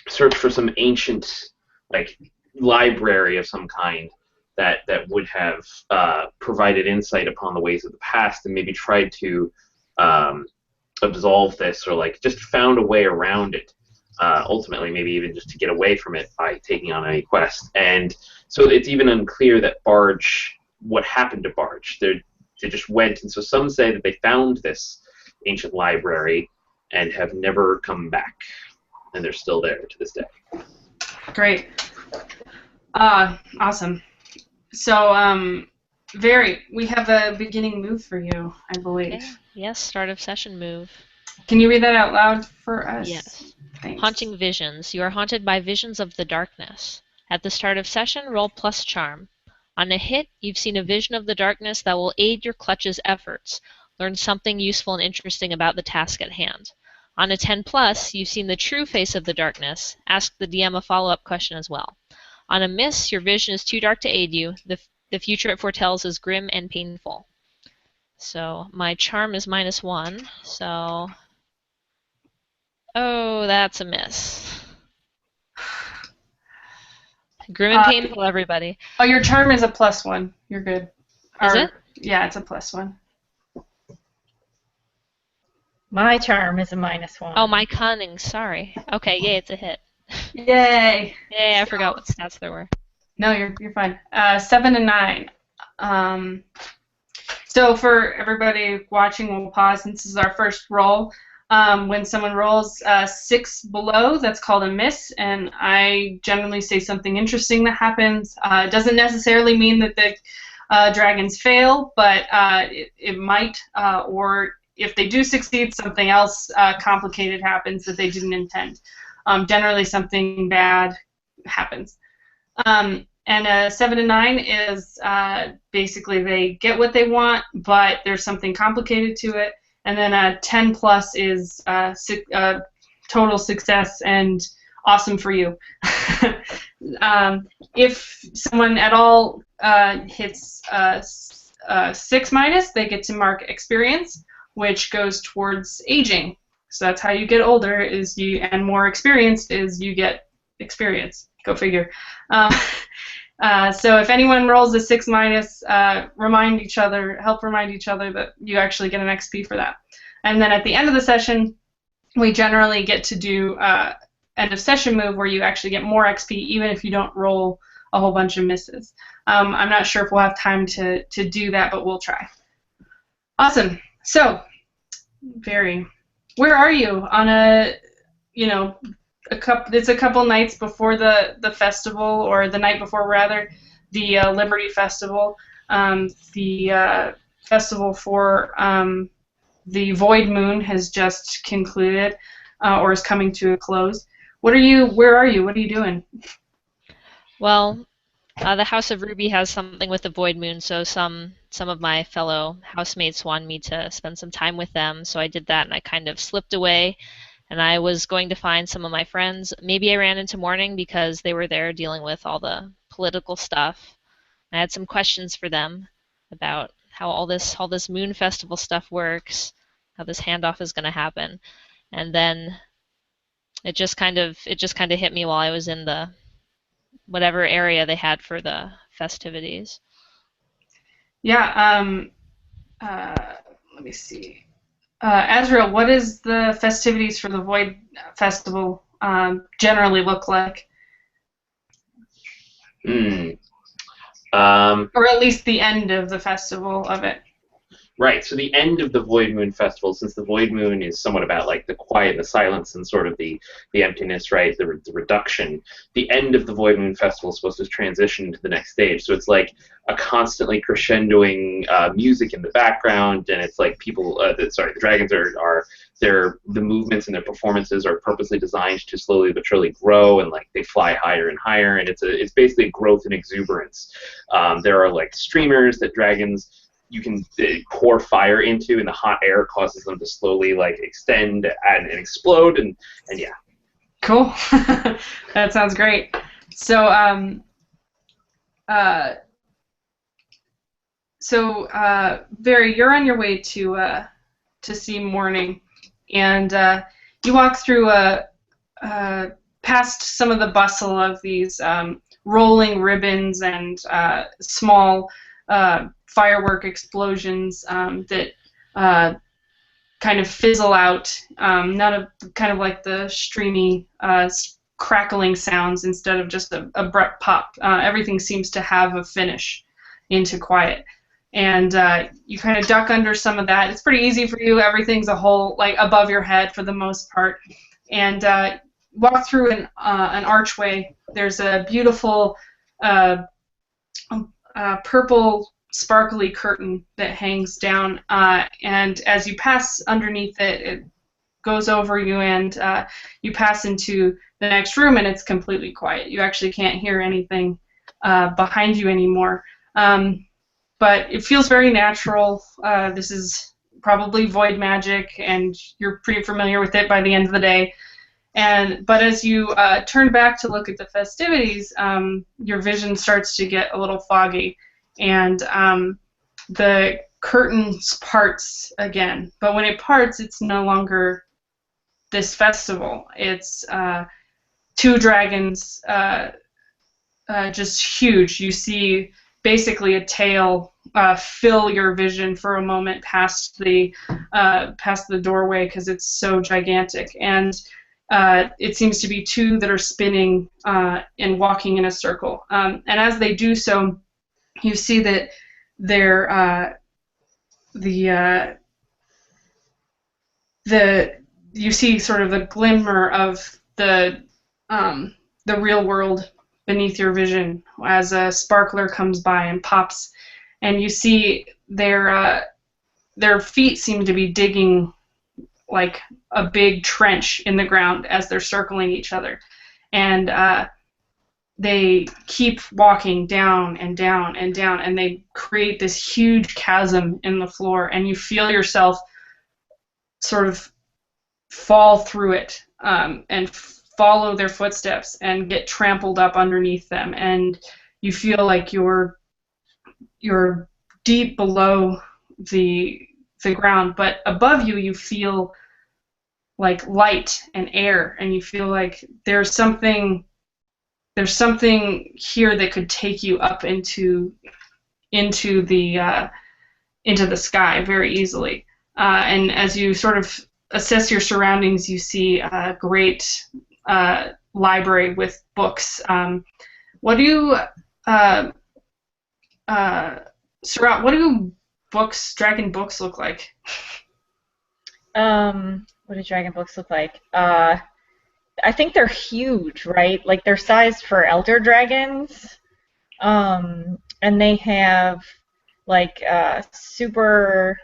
Search for some ancient like library of some kind that would have provided insight upon the ways of the past, and maybe tried to absolve this, or like just found a way around it. Ultimately, maybe even just to get away from it by taking on any quest. And so it's even unclear that Barge, what happened to Barge. They just went, and so some say that they found this ancient library and have never come back, and they're still there to this day. Great. Awesome. So, Very, we have a beginning move for you, I believe. Okay. Yes, start of session move. Can you read that out loud for us? Yes. Thanks. Haunting visions. You are haunted by visions of the darkness. At the start of session, roll plus charm. On a hit, you've seen a vision of the darkness that will aid your clutch's efforts. Learn something useful and interesting about the task at hand. On a 10 plus, you've seen the true face of the darkness. Ask the DM a follow-up question as well. On a miss, your vision is too dark to aid you. The future it foretells is grim and painful. So my charm is -1, so... Oh, that's a miss. Grim and painful, everybody. Oh, your charm is a +1. You're good. Is it? Yeah, it's a +1. My charm is a -1. Oh, my cunning, sorry. Okay, yay, it's a hit. Yay! Yay, I forgot what stats there were. No, you're fine. 7 and 9. So for everybody watching, we'll pause. This is our first roll. When someone rolls 6 below, that's called a miss, and I generally say something interesting that happens. It doesn't necessarily mean that the dragons fail, but it might, or if they do succeed, something else complicated happens that they didn't intend. Generally, something bad happens. And a 7 and 9 is basically they get what they want, but there's something complicated to it. And then a 10 plus is total success and awesome for you. If someone at all hits 6 minus, they get to mark experience, which goes towards aging. So that's how you get older, and more experienced is you get experience. Go figure. So if anyone rolls a 6 minus, help remind each other that you actually get an XP for that. And then at the end of the session, we generally get to do end of session move where you actually get more XP even if you don't roll a whole bunch of misses. I'm not sure if we'll have time to do that, but we'll try. Awesome. So, Very, where are you on it's a couple nights before the festival, or the night before rather, the Liberty Festival, the festival for the Void Moon has just concluded, or is coming to a close. Where are you? What are you doing? Well, the House of Ruby has something with the Void Moon, so some of my fellow housemates wanted me to spend some time with them, so I did that, and I kind of slipped away, and I was going to find some of my friends. Maybe I ran into Morning because they were there dealing with all the political stuff. I had some questions for them about how all this Moon Festival stuff works, how this handoff is going to happen, and then it just kind of hit me while I was in the whatever area they had for the festivities. Yeah. Let me see. Azrael, what is the festivities for the Void Festival generally look like? Or at least the end of the festival of it. Right, so the end of the Void Moon Festival, since the Void Moon is somewhat about like the quiet, the silence, and sort of the emptiness, right, the reduction, the end of the Void Moon Festival is supposed to transition to the next stage. So it's like a constantly crescendoing music in the background, and it's like people, the dragons are the movements and their performances are purposely designed to slowly but surely grow, and like they fly higher and higher, and it's basically growth and exuberance. There are like streamers that dragons you can pour fire into, and the hot air causes them to slowly like extend and explode, and yeah. Cool. That sounds great. So Very, you're on your way to see Morning, and you walk through past some of the bustle of these rolling ribbons and small firework explosions that kind of fizzle out, kind of like the streamy crackling sounds instead of just a abrupt pop. Everything seems to have a finish into quiet. And you kind of duck under some of that. It's pretty easy for you. Everything's a whole, like, above your head for the most part. And walk through an archway. There's a beautiful purple sparkly curtain that hangs down, and as you pass underneath it, it goes over you, and you pass into the next room, and it's completely quiet. You actually can't hear anything behind you anymore, but it feels very natural. This is probably void magic, and you're pretty familiar with it by the end of the day. But as you turn back to look at the festivities, your vision starts to get a little foggy, and the curtains parts again. But when it parts, it's no longer this festival. It's two dragons, just huge. You see basically a tail fill your vision for a moment past the doorway because it's so gigantic. And it seems to be two that are spinning and walking in a circle. And as they do so, you see that they're you see sort of the glimmer of the real world beneath your vision as a sparkler comes by and pops, and you see their feet seem to be digging like a big trench in the ground as they're circling each other, and they keep walking down and down and down, and they create this huge chasm in the floor, and you feel yourself sort of fall through it and follow their footsteps and get trampled up underneath them, and you feel like you're deep below the ground, but above you you feel like light and air, and you feel like there's something here that could take you up into the sky very easily. And as you sort of assess your surroundings, you see a great library with books. What do dragon books look like? What do dragon books look like? I think they're huge, right? Like they're sized for elder dragons, and they have like super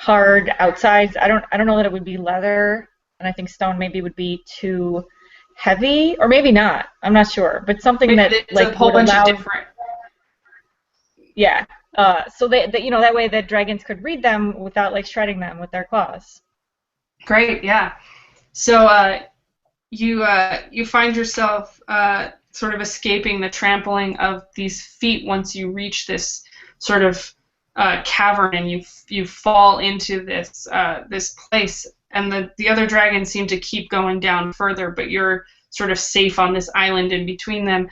hard outsides. I don't know that it would be leather, and I think stone maybe would be too heavy, or maybe not. I'm not sure, but something Maybe that it's like a whole would bunch allow. of different. Yeah. So that that way that dragons could read them without like shredding them with their claws. Great, yeah. So you find yourself sort of escaping the trampling of these feet once you reach this sort of cavern, and you fall into this place, and the other dragons seem to keep going down further, but you're sort of safe on this island in between them.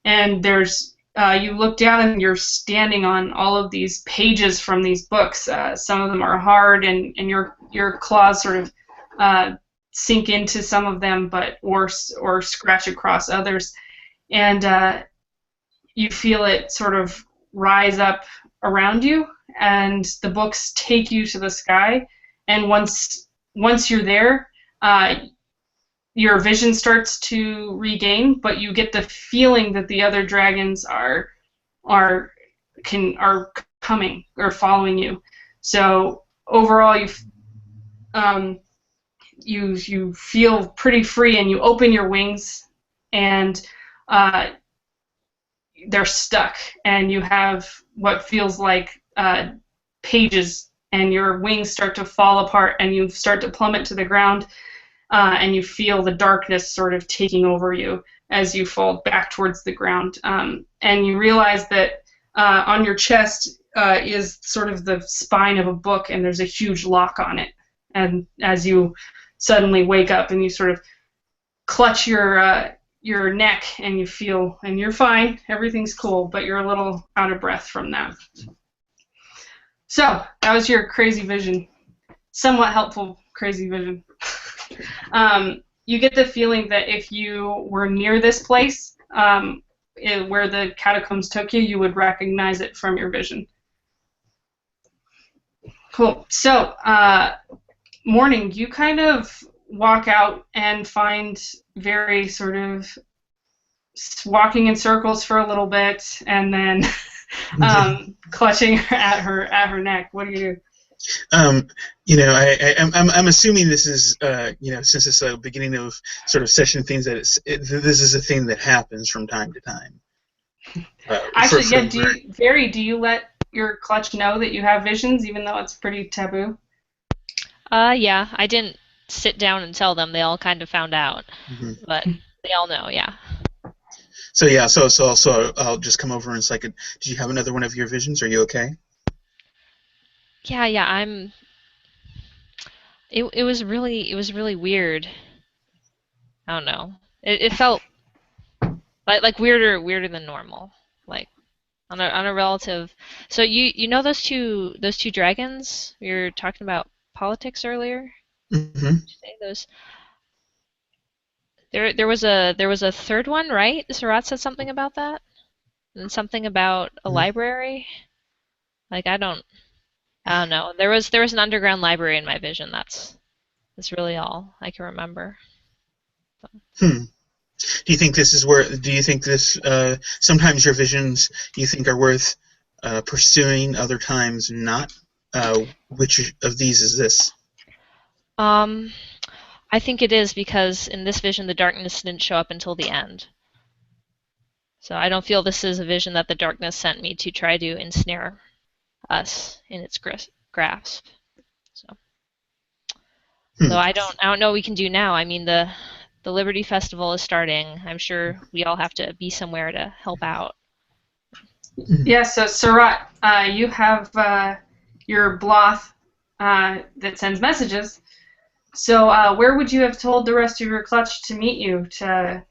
And there's you look down and you're standing on all of these pages from these books. Some of them are hard, and your claws sort of sink into some of them, but or scratch across others, and you feel it sort of rise up around you, and the books take you to the sky. And once you're there, your vision starts to regain, but you get the feeling that the other dragons are coming or following you. So overall, you feel pretty free, and you open your wings, and they're stuck, and you have what feels like pages, and your wings start to fall apart, and you start to plummet to the ground, and you feel the darkness sort of taking over you as you fall back towards the ground. And you realize that on your chest is sort of the spine of a book, and there's a huge lock on it. And as you suddenly wake up, and you sort of clutch your neck, and you feel, and you're fine, everything's cool, but you're a little out of breath from that. So that was your crazy vision. Somewhat helpful crazy vision. You get the feeling that if you were near this place, where the catacombs took you, you would recognize it from your vision. Cool. So, morning, you kind of walk out and find Very sort of walking in circles for a little bit, and then clutching at her neck. What do you do? I'm assuming this is, since it's the beginning of sort of session things, that this is a thing that happens from time to time. Actually, do you let your clutch know that you have visions, even though it's pretty taboo? Yeah, I didn't sit down and tell them. They all kind of found out, but they all know, yeah. So yeah, so I'll just come over and it's like, did you have another one of your visions? Are you okay? Yeah, I'm. It was really weird. I don't know. It felt like weirder than normal. Like on a relative. So you know those two dragons? We were talking about politics earlier. Mm-hmm. Those. There was a third one, right? Sarat said something about that, and something about a library. Like I don't know. There was an underground library in my vision. That's really all I can remember. So. Do you think this sometimes your visions you think are worth pursuing, other times not? Which of these is this? I think it is, because in this vision the darkness didn't show up until the end. So I don't feel this is a vision that the darkness sent me to try to ensnare us in its grasp. So I don't know what we can do now. I mean, the Liberty Festival is starting. I'm sure we all have to be somewhere to help out. Yeah, so Sarat, you have your Bloth that sends messages. So where would you have told the rest of your clutch to meet you to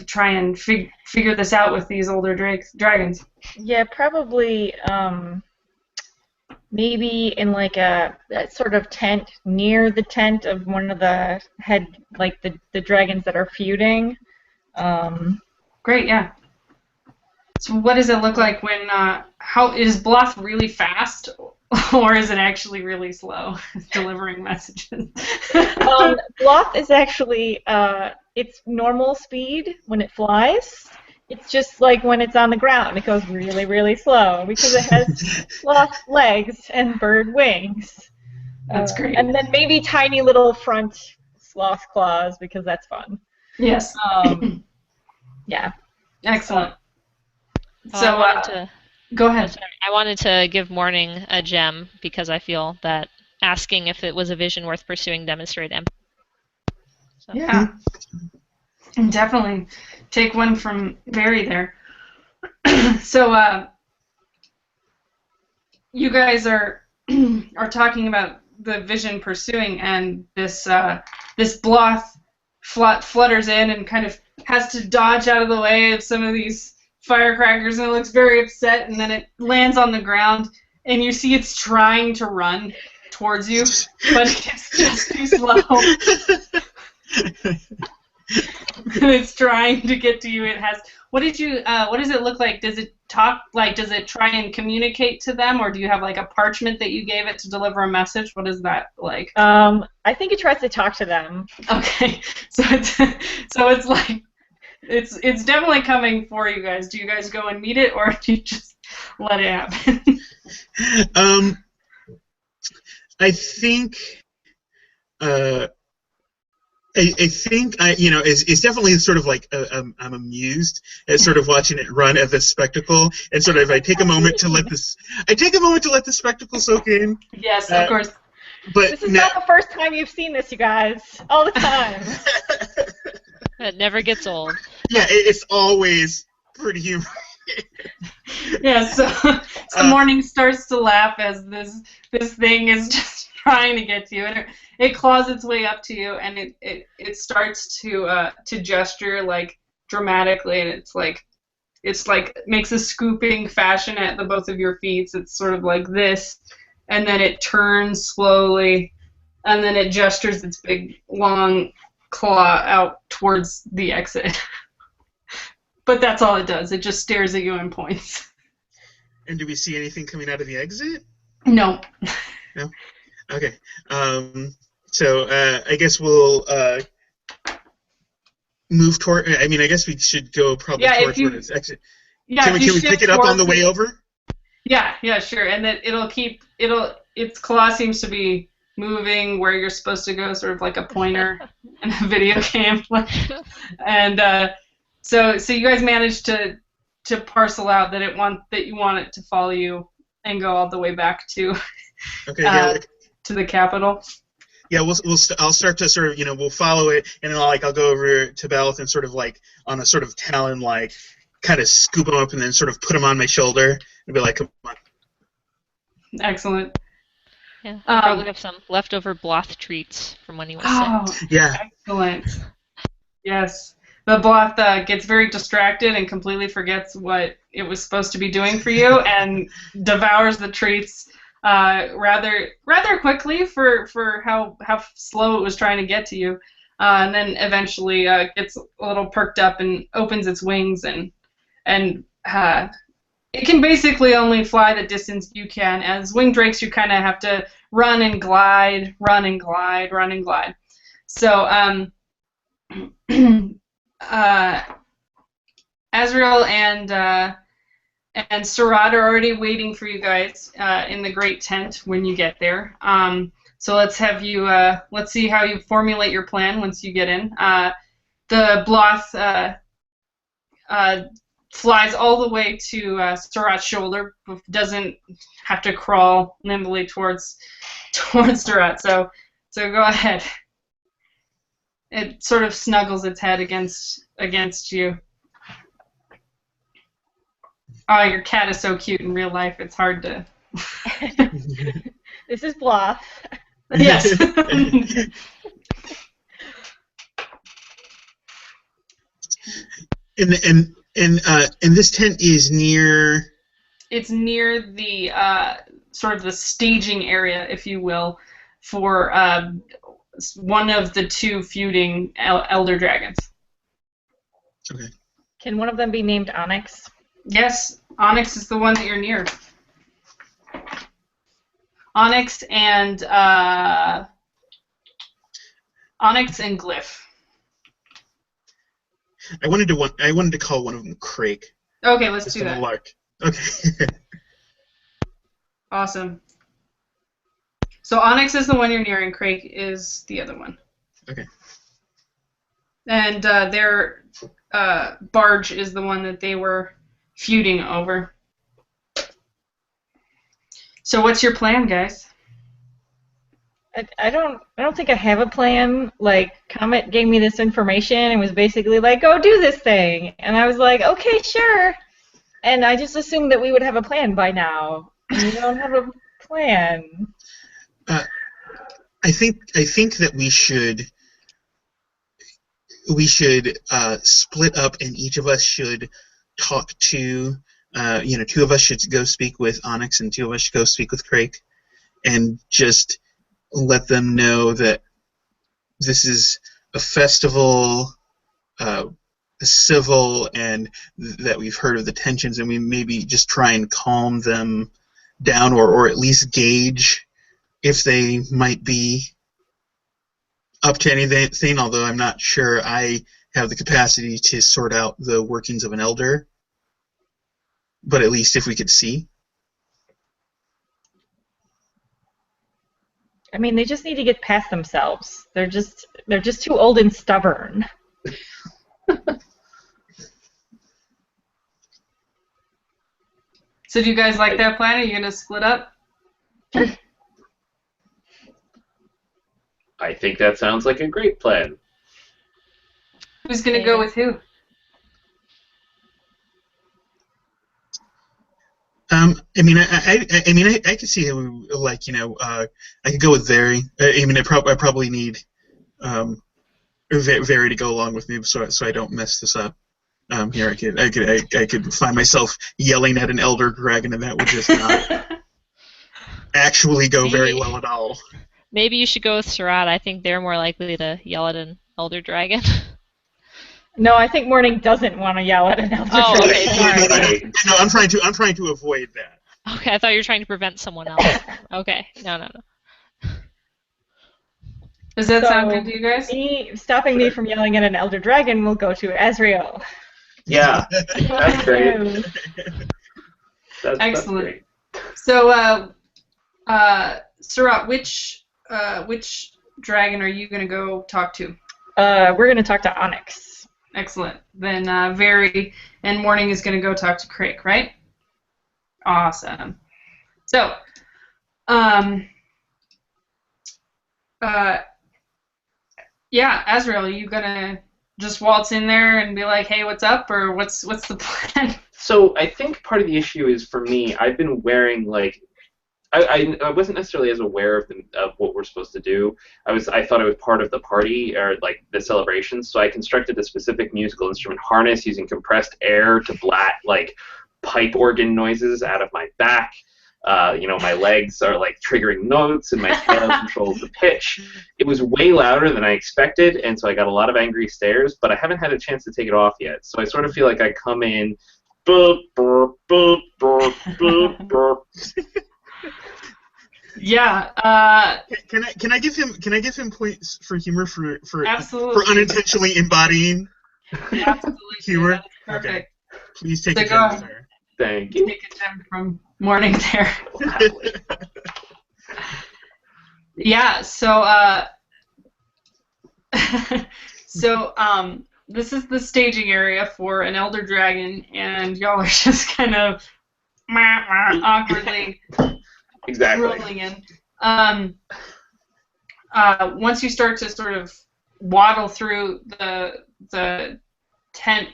try and figure this out with these older dragons? Yeah, probably maybe in like a sort of tent near the tent of one of the the dragons that are feuding. Great, yeah. So what does it look like when how is Bluff really fast, or is it actually really slow delivering messages? Bluff is actually its normal speed when it flies, It's just like when it's on the ground, it goes really, really slow because it has sloth legs and bird wings. That's great. And then maybe tiny little front sloth claws because that's fun. Yes. Yeah. Excellent. Oh, So, go oh, ahead. sorry. I wanted to give Morning a gem because I feel that asking if it was a vision worth pursuing demonstrated empathy. So. Yeah. Definitely. Take one from Barry there. So, you guys are talking about the vision pursuing, and this Bloth flutters in and kind of has to dodge out of the way of some of these firecrackers, and it looks very upset, and then it lands on the ground, and you see it's trying to run towards you, but it's just too slow. It's trying to get to you. It has. What does it look like? Does it talk? Like, does it try and communicate to them, or do you have like a parchment that you gave it to deliver a message? What is that like? I think it tries to talk to them. Okay, so it's like it's definitely coming for you guys. Do you guys go and meet it, or do you just let it happen? I think. I think it's definitely sort of like I'm amused at sort of watching it run as a spectacle, and sort of I take a moment to let the spectacle soak in. Yes, of course. But this is not the first time you've seen this, you guys. All the time. It never gets old. Yeah, it's always pretty humorous. Yeah, so Morning starts to laugh as this thing is just trying to get to you, and it claws its way up to you, and it starts to gesture like dramatically, and it's like makes a scooping fashion at the both of your feet. It's sort of like this, and then it turns slowly, and then it gestures its big long claw out towards the exit. But that's all it does. It just stares at you and points. And do we see anything coming out of the exit? No. No? Okay. So I guess we'll move toward. I mean, I guess we should go probably towards where its exit. Yeah. Can we pick it up on the way over? Yeah, sure. And then its claw seems to be moving where you're supposed to go, sort of like a pointer in a video game. And so you guys managed to parcel out that you want it to follow you and go all the way back to to the capital. Yeah, I'll start to sort of we'll follow it, and then I'll go over to Belth and sort of like on a sort of talon kind of scoop him up and then sort of put him on my shoulder and be like, come on. Excellent. Yeah, probably have some leftover Bloth treats from when he was sick. Yeah. Excellent. Yes. The Bloth gets very distracted and completely forgets what it was supposed to be doing for you and devours the treats rather quickly for how slow it was trying to get to you. And then eventually gets a little perked up and opens its wings and it can basically only fly the distance you can. As winged drakes, you kind of have to run and glide, run and glide, run and glide. So Azrael and Surat are already waiting for you guys in the great tent when you get there. So let's have you. Let's see how you formulate your plan once you get in. The Bloth flies all the way to Surat's shoulder, doesn't have to crawl nimbly towards Surat. So go ahead. It sort of snuggles its head against you. Oh, your cat is so cute in real life. It's hard to. This is Bloth. Yes. And this tent is near. It's near the sort of the staging area, if you will, for one of the two feuding elder dragons. Okay. Can one of them be named Onyx? Yes, Onyx is the one that you're near. Onyx and Glyph. I wanted to call one of them Craig. Okay, let's Just do on the that. lark. Okay. Awesome. So Onyx is the one you're near, and Craig is the other one. Okay. And their barge is the one that they were feuding over. So what's your plan, guys? I don't think I have a plan. Like, Comet gave me this information and was basically like, go do this thing. And I was like, okay, sure. And I just assumed that we would have a plan by now. And we don't have a plan. I think that we should split up, and each of us should talk to, two of us should go speak with Onyx, and two of us should go speak with Craig, and just let them know that this is a festival, civil, and that we've heard of the tensions, and we maybe just try and calm them down, or at least gauge if they might be up to anything, although I'm not sure I have the capacity to sort out the workings of an elder. But at least if we could see. I mean, they just need to get past themselves. They're just too old and stubborn. So do you guys like that plan? Are you going to split up? I think that sounds like a great plan. Who's going to go with who? I could see how we, I could go with Very. I probably need Very to go along with me, so I don't mess this up. Here I could find myself yelling at an elder dragon, and that would just not actually go very well at all. Maybe you should go with Surat. I think they're more likely to yell at an elder dragon. No, I think Morning doesn't want to yell at an elder Oh, dragon. okay, sorry. No, I'm trying to avoid that. Okay, I thought you were trying to prevent someone else. Okay, no. Does that sound good to you guys? Stopping me from yelling at an elder dragon will go to Azrael. Yeah, that's great. That's Excellent. great. So, Surat, which dragon are you going to go talk to? We're going to talk to Onyx. Excellent. Then Very and Morning is going to go talk to Craig, right? Awesome. So, yeah, Azrael, are you going to just waltz in there and be like, hey, what's up, or what's the plan? So I think part of the issue is, for me, I've been wearing, like, I wasn't necessarily as aware of what we're supposed to do. I thought I was part of the party, or like the celebration, so I constructed a specific musical instrument harness using compressed air to blat like pipe organ noises out of my back. My legs are like triggering notes, and my tail controls the pitch. It was way louder than I expected, and so I got a lot of angry stares, but I haven't had a chance to take it off yet. So I sort of feel like I come in, boop, boop, boop, boop, boop, boop. Yeah. Can I give him points for humor for Absolutely. for unintentionally embodying Absolutely. humor? That's perfect. Okay. Please take So it go down, ahead. sir. Thank you. Take a gem from Morning there. Yeah. So this is the staging area for an elder dragon, and y'all are just kind of awkwardly Exactly. rolling in. Once you start to sort of waddle through the tent,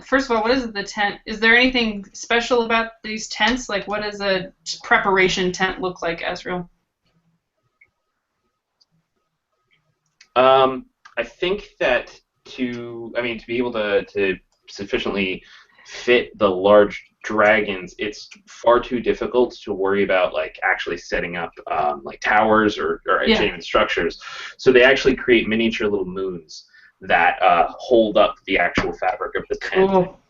first of all, what is the tent? Is there anything special about these tents? Like, what does a preparation tent look like, Azrael? I think that to be able to sufficiently fit the large dragons, it's far too difficult to worry about like actually setting up like towers or enchantment structures. So they actually create miniature little moons that hold up the actual fabric of the tent. Cool.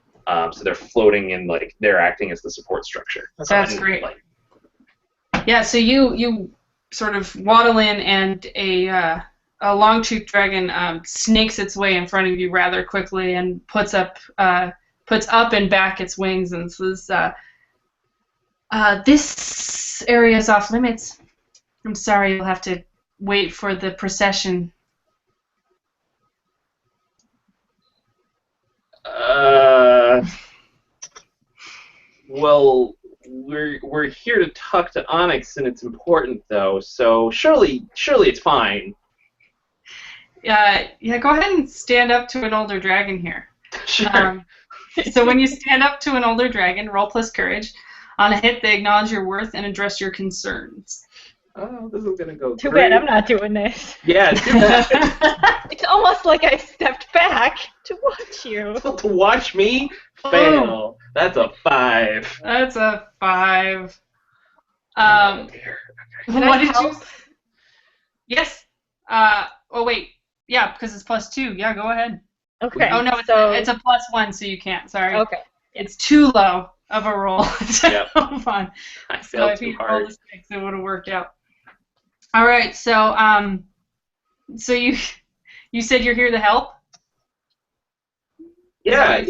So they're floating and like they're acting as the support structure. That's great. Yeah. So you sort of waddle in, and long-toothed dragon snakes its way in front of you rather quickly and puts up and back its wings and says, "This area is off limits. I'm sorry, you'll have to wait for the procession." Well, we're here to talk to Onyx, and it's important though. So surely it's fine. Yeah, go ahead and stand up to an older dragon here. Sure. So when you stand up to an older dragon, roll plus courage. On a hit, they acknowledge your worth and address your concerns. Oh, this is gonna go Too great. bad I'm not doing this. Yeah, too bad. It's almost like I stepped back to watch you. To watch me fail. That's a 5. That's a 5. Oh, dear. What did you? help? Yes. Oh wait. Yeah, because it's +2. Yeah, go ahead. Okay. Oh no, it's a +1, so you can't. Sorry. Okay. It's too low of a roll. Yep. Fun. I So failed if too you hard. rolled a 6, it would have worked out. All right. So you said you're here to help. Yeah.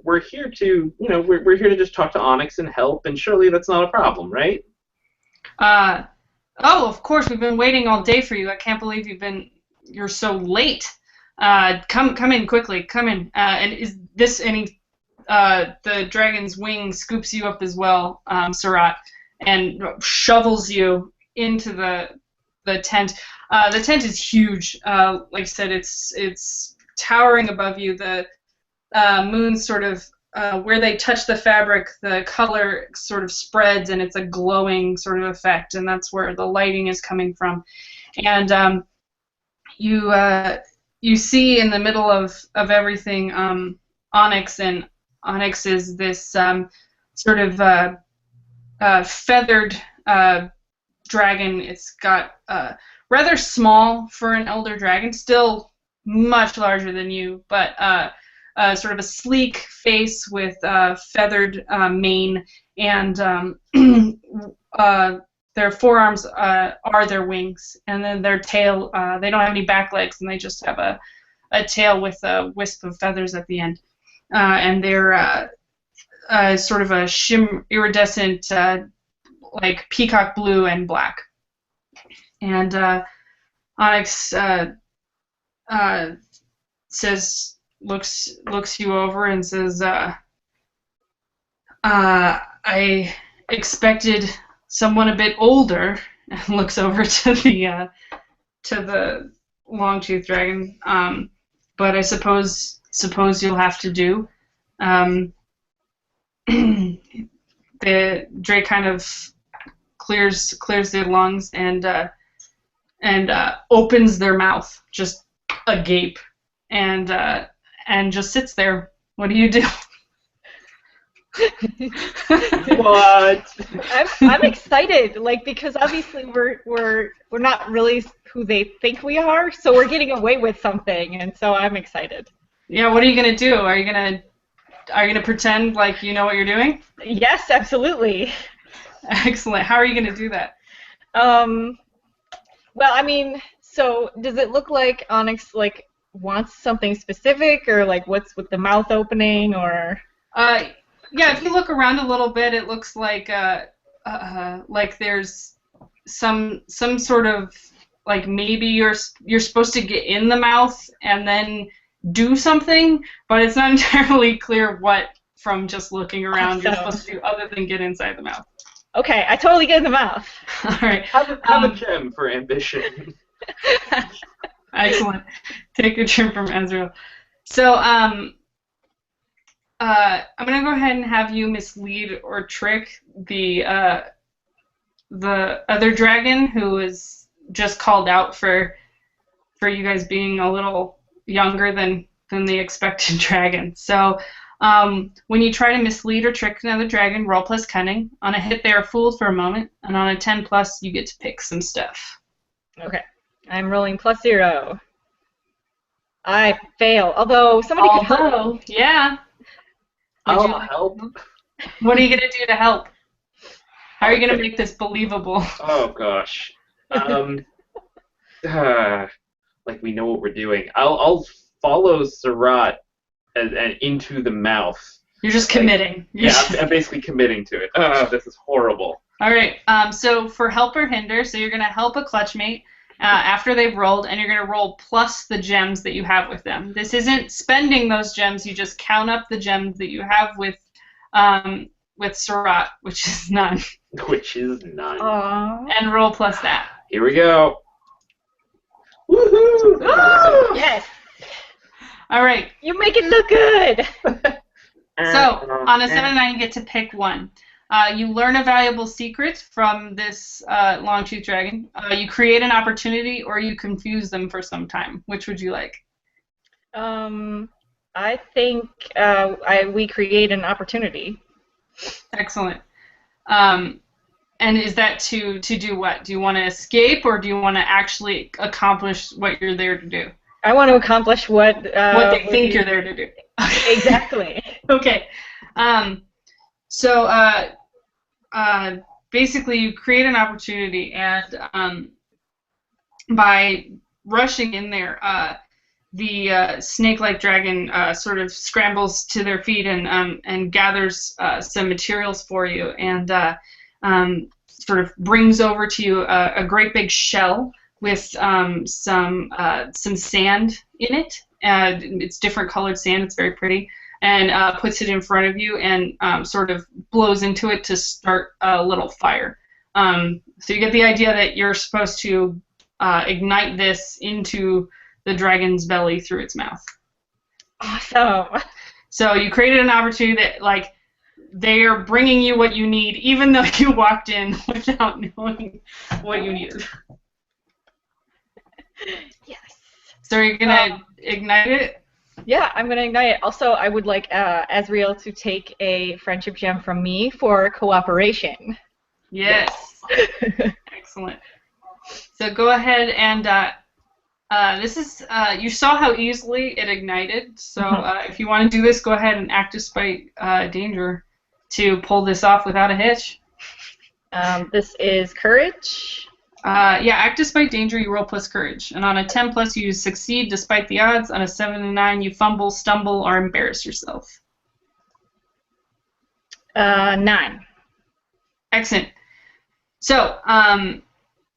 We're here to, we're here to just talk to Onyx and help, and surely that's not a problem, right? Oh, of course. We've been waiting all day for you. I can't believe you're so late. Come in quickly. Come in. And is this any? The dragon's wing scoops you up as well, Surat, and shovels you into the tent. The tent is huge. Like I said, it's towering above you. The moon sort of where they touch the fabric, the color sort of spreads, and it's a glowing sort of effect, and that's where the lighting is coming from. And you see in the middle of everything Onyx, and Onyx is this sort of feathered dragon. It's got rather small for an elder dragon, still much larger than you, but sort of a sleek face with feathered mane, and their forearms are their wings, and then their tail, they don't have any back legs, and they just have a tail with a wisp of feathers at the end. And they're sort of a iridescent, like peacock blue and black. And Onyx looks you over and says, I expected someone a bit older, and looks over to the long-toothed dragon. But I suppose you'll have to do. The Drake kind of clears their lungs and opens their mouth just agape, and just sits there. What do you do? What? I'm excited, like, because obviously we're not really who they think we are, so we're getting away with something, and so I'm excited. Yeah, what are you gonna do? Are you gonna pretend like you know what you're doing? Yes, absolutely. Excellent. How are you gonna do that? Well, I mean, so does it look like Onyx like wants something specific, or like what's with the mouth opening, or? Yeah, if you look around a little bit, it looks like there's some sort of, like, maybe you're supposed to get in the mouth and then do something, but it's not entirely clear what from just looking around you're supposed to do other than get inside the mouth. Okay, I totally get in the mouth. All right. Have a gem for ambition. Excellent. Take your gem from Ezreal. So, I'm gonna go ahead and have you mislead or trick the other dragon who is just called out for you guys being a little younger than the expected dragon. So, when you try to mislead or trick another dragon, roll plus cunning. On a hit, they are fooled for a moment, and on a 10+, you get to pick some stuff. Okay, I'm rolling +0. I fail. Although somebody could help. Yeah. I'll help. What are you gonna do to help? How are you gonna make this believable? Oh gosh. like we know what we're doing. I'll follow Surratt and into the mouth. You're just committing. I'm basically committing to it. This is horrible. All right. So for help or hinder, so you're going to help a clutchmate after they've rolled, and you're going to roll plus the gems that you have with them. This isn't spending those gems. You just count up the gems that you have with Surratt, which is none. Which is none. Aww. And roll plus that. Here we go. Woohoo! Oh, yes. All right. You make it look good. So on a 7-9, you get to pick one. You learn a valuable secret from this long-toothed dragon. You create an opportunity, or you confuse them for some time. Which would you like? I think we create an opportunity. Excellent. And is that to do what? Do you want to escape, or do you want to actually accomplish what you're there to do? I want to accomplish what they think you're there to do. Exactly. Okay. So basically, you create an opportunity, and by rushing in there, the snake-like dragon sort of scrambles to their feet and gathers some materials for you, and sort of brings over to you a great big shell with some sand in it. It's different colored sand. It's very pretty. And puts it in front of you and sort of blows into it to start a little fire. So you get the idea that you're supposed to ignite this into the dragon's belly through its mouth. Awesome. So you created an opportunity that, like, they are bringing you what you need, even though you walked in without knowing what you needed. Yes. So you're going to ignite it? Yeah, I'm going to ignite it. Also, I would like Azriel to take a friendship gem from me for cooperation. Yes. Excellent. So go ahead and this is you saw how easily it ignited. So if you want to do this, go ahead and act despite danger to pull this off without a hitch. This is courage. Yeah, act despite danger, you roll plus courage. And on a 10 plus, you succeed despite the odds. On a 7 and 9, you fumble, stumble, or embarrass yourself. 9. Excellent. So,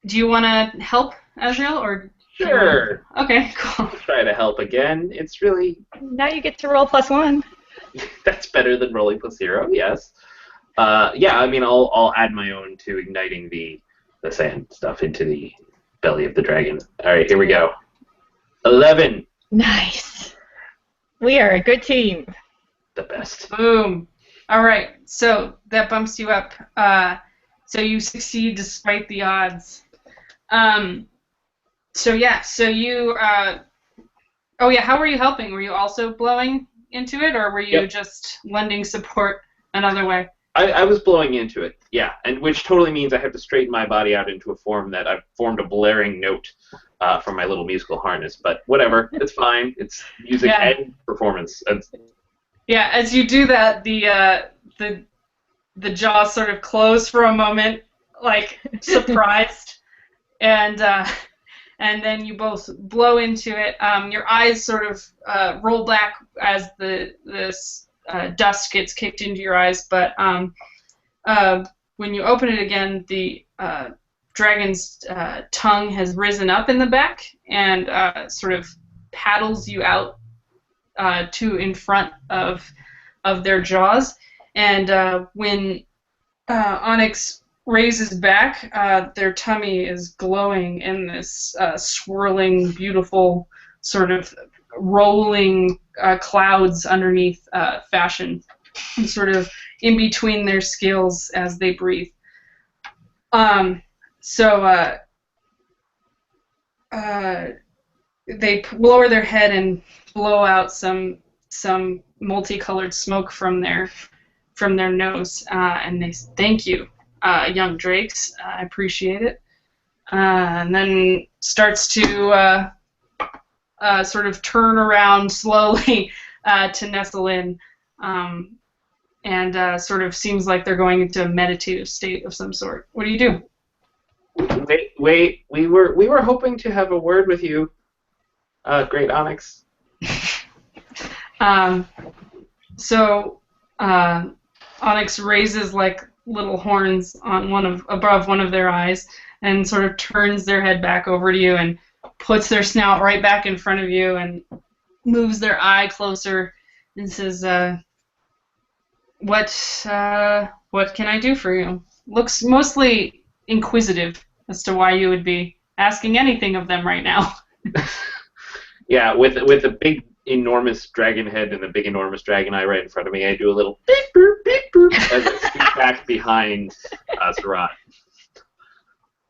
do you want to help, Azriel, or? Sure. Okay, cool. I'll try to help again. It's really... Now you get to roll +1. That's better than rolling +0, yes. Yeah, I mean, I'll add my own to igniting the sand stuff into the belly of the dragon. All right, here we go. 11. Nice. We are a good team. The best. Boom. All right, so that bumps you up. So you succeed despite the odds. So you. Oh yeah, how were you helping? Were you also blowing into it, or were you just lending support another way? I was blowing into it, yeah, and which totally means I have to straighten my body out into a form that I've formed a blaring note from my little musical harness. But whatever, it's fine. It's music and performance. Yeah, as you do that, the jaws sort of close for a moment, like surprised, and then you both blow into it. Your eyes sort of roll back as this dust gets kicked into your eyes, but when you open it again, the dragon's tongue has risen up in the back and sort of paddles you out to in front of their jaws. And when Onyx raises back, their tummy is glowing in this swirling, beautiful sort of rolling clouds underneath fashion, and sort of in between their scales as they breathe. So they lower their head and blow out some multicolored smoke from their nose, and they say, "Thank you, young drakes. I appreciate it." And then starts to sort of turn around slowly to nestle in, and sort of seems like they're going into a meditative state of some sort. What do you do? Wait! We were hoping to have a word with you. Great, Onyx. So Onyx raises like little horns on above one of their eyes and sort of turns their head back over to you and puts their snout right back in front of you and moves their eye closer and says, "What can I do for you?" Looks mostly inquisitive as to why you would be asking anything of them right now. Yeah, with a big, enormous dragon head and a big, enormous dragon eye right in front of me, I do a little beep boop, beep boop as I scoot back behind Sarat.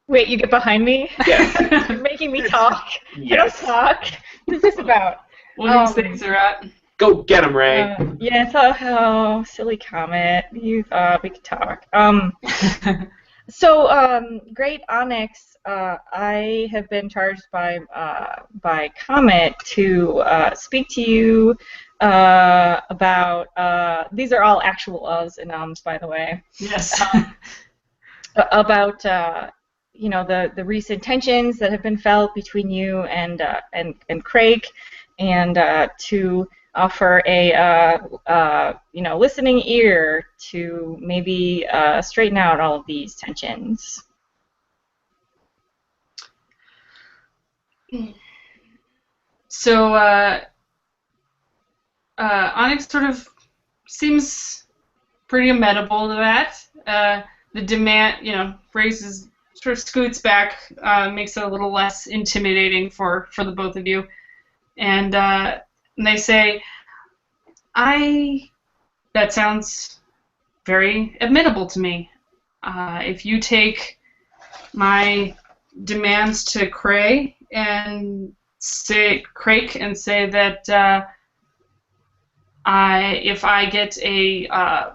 Wait, you get behind me? Yes. You're making me talk. Yes. I don't talk. What is this about? What do you say, Sarat? Go get him, Ray. Yeah, it's silly comment. You thought we could talk. So, great Onyx, I have been charged by Comet to speak to you about, these are all actual uhs and ums, by the way. Yes. About, the recent tensions that have been felt between you and Craig, and to offer a listening ear to maybe straighten out all of these tensions. So Onyx sort of seems pretty amenable to that. The demand, raises, sort of scoots back, makes it a little less intimidating for the both of you, and they say, that sounds very admittable to me. If you take my demands to Craig and say that if I get a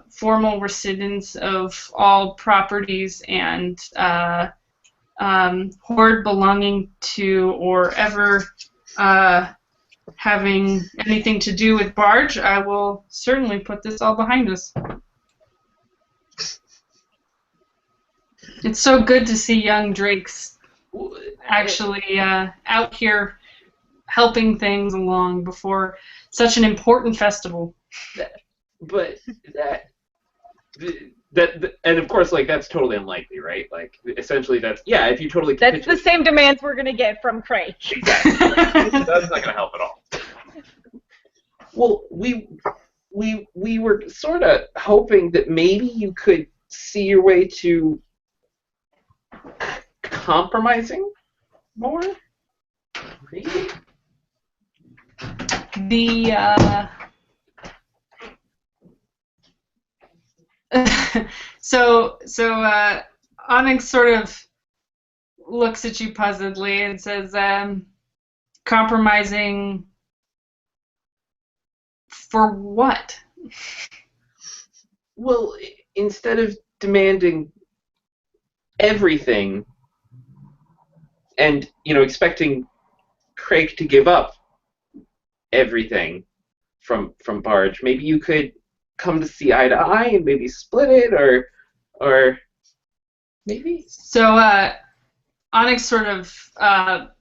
formal rescindance of all properties and hoard belonging to or ever having anything to do with Barge, I will certainly put this all behind us. It's so good to see young Drakes actually out here helping things along before such an important festival. But that and of course, like, that's totally unlikely, right? Like, essentially, if you totally that's the same demands we're gonna get from Craig. Exactly. That's not gonna help at all. Well, we were sort of hoping that maybe you could see your way to compromising more. Really? So Onyx sort of looks at you puzzledly and says, compromising for what? Well, instead of demanding everything and, expecting Craig to give up everything from Barge, maybe you could come to see eye to eye and maybe split it, or maybe. So Onyx sort of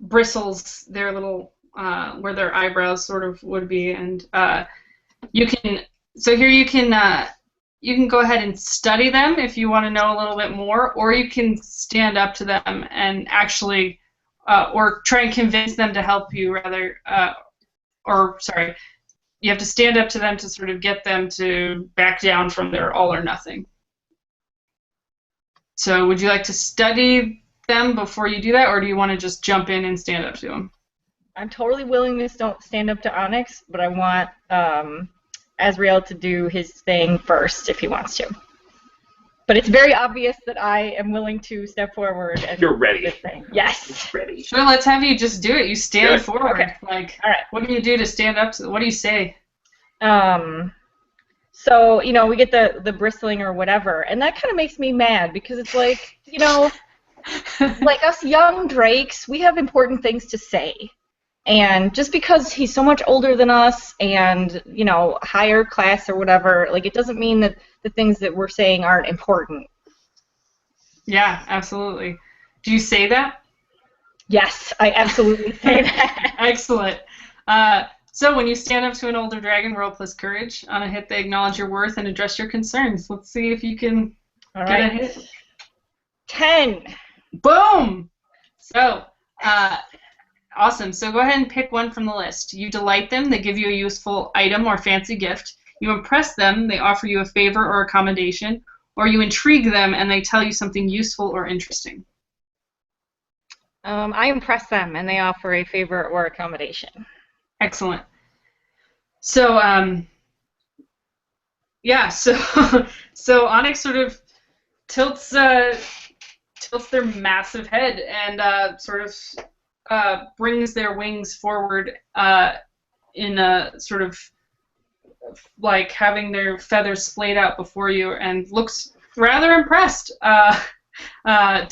bristles their little where their eyebrows sort of would be, and you can go ahead and study them if you want to know a little bit more, or you can stand up to them and actually or try and convince them to help you rather. You have to stand up to them to sort of get them to back down from their all or nothing. So would you like to study them before you do that, or do you want to just jump in and stand up to them? I'm totally willing to stand up to Onyx, but I want Azrael to do his thing first if he wants to. But it's very obvious that I am willing to step forward and You're ready. do this thing. Yes. Ready. Sure, let's have you just do it. You stand forward. Okay. Like, all right. What do you do to stand up to? What do you say? So, we get the bristling or whatever, and that kind of makes me mad because it's like, like us young Drakes, we have important things to say. And just because he's so much older than us and, higher class or whatever, like, it doesn't mean that the things that we're saying aren't important. Yeah, absolutely. Do you say that? Yes, I absolutely say that. Excellent. So when you stand up to an older dragon, roll plus courage. On a hit, they acknowledge your worth and address your concerns. Let's see if you can All get a right. hit. 10. Boom! So, awesome. So go ahead and pick one from the list. You delight them, they give you a useful item or fancy gift. You impress them, they offer you a favor or accommodation. Or you intrigue them and they tell you something useful or interesting. I impress them, and they offer a favor or accommodation. Excellent. So, yeah, so Onyx sort of tilts their massive head and sort of brings their wings forward in a sort of like having their feathers splayed out before you, and looks rather impressed.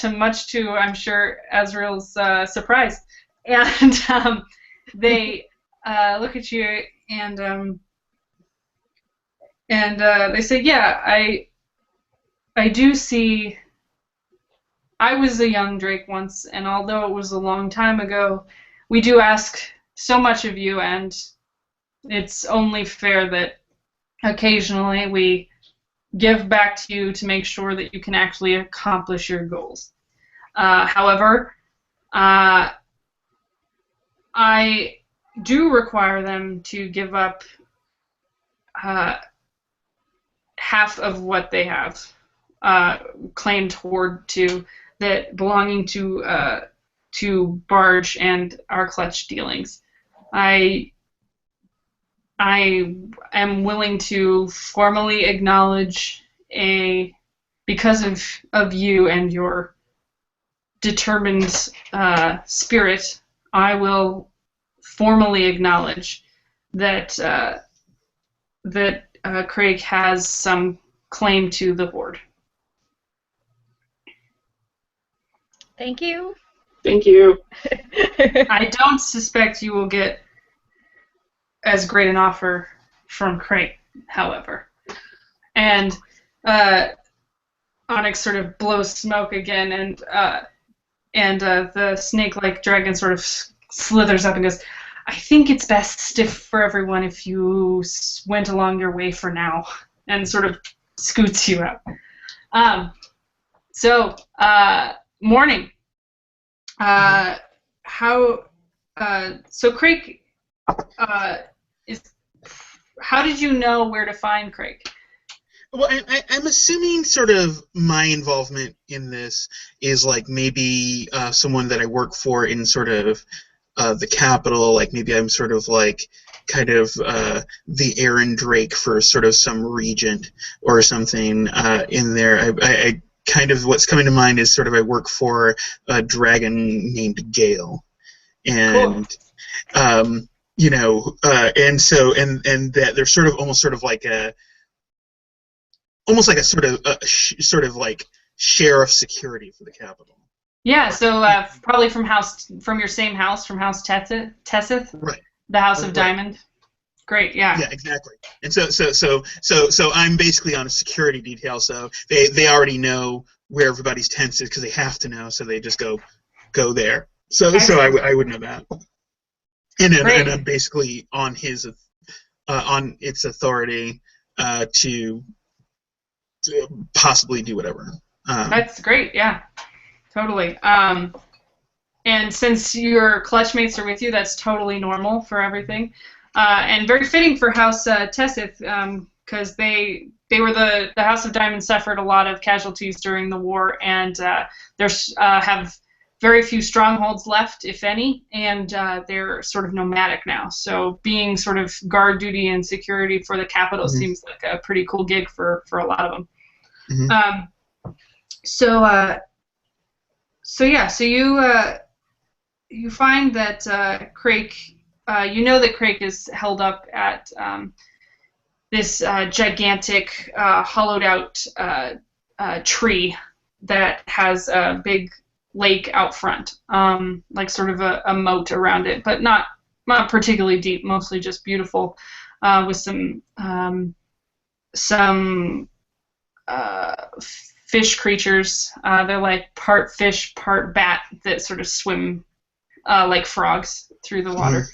Much to, I'm sure, Azrael's surprise. And they look at you and they say, yeah, I do see. I was a young Drake once, and although it was a long time ago, we do ask so much of you, and it's only fair that occasionally we give back to you to make sure that you can actually accomplish your goals. However, I do require them to give up half of what they have claimed toward to that belonging to Barge and our clutch dealings. I am willing to formally acknowledge because of you and your determined spirit, I will formally acknowledge that Craig has some claim to the Horde. Thank you. Thank you. I don't suspect you will get as great an offer from Craig, however. And Onyx sort of blows smoke again, and the snake-like dragon sort of slithers up and goes, I think it's best for everyone if you went along your way for now, and sort of scoots you out. Morning. So Craig, how did you know where to find Craig? Well, I'm assuming sort of my involvement in this is like maybe someone that I work for in sort of the capital, like maybe I'm sort of like kind of the Aaron Drake for sort of some regent or something in there. I kind of, what's coming to mind is sort of I work for a dragon named Gale, and Cool. you know, and so and that they're sort of almost sort of like a sort of like sheriff security for the capital. Yeah, so probably from your same house, from House Tessith, Right. The House of Right. Diamond. Great, yeah. Yeah, exactly. And so I'm basically on a security detail, so they already know where everybody's tents is because they have to know, so they just go there. So I would know that. And I'm basically on his on its authority to possibly do whatever. That's great, yeah. Totally. And since your clutchmates are with you, that's totally normal for everything. And very fitting for House Tessith, because they were the House of Diamond suffered a lot of casualties during the war, and there's have very few strongholds left, if any, and they're sort of nomadic now. So being sort of guard duty and security for the capital seems like a pretty cool gig for a lot of them. Mm-hmm. So you find that Craig, you know that Craig is held up at this gigantic hollowed out tree that has a big lake out front, like sort of a moat around it, but not particularly deep, mostly just beautiful, with some fish creatures. They're like part fish, part bat that sort of swim like frogs through the water,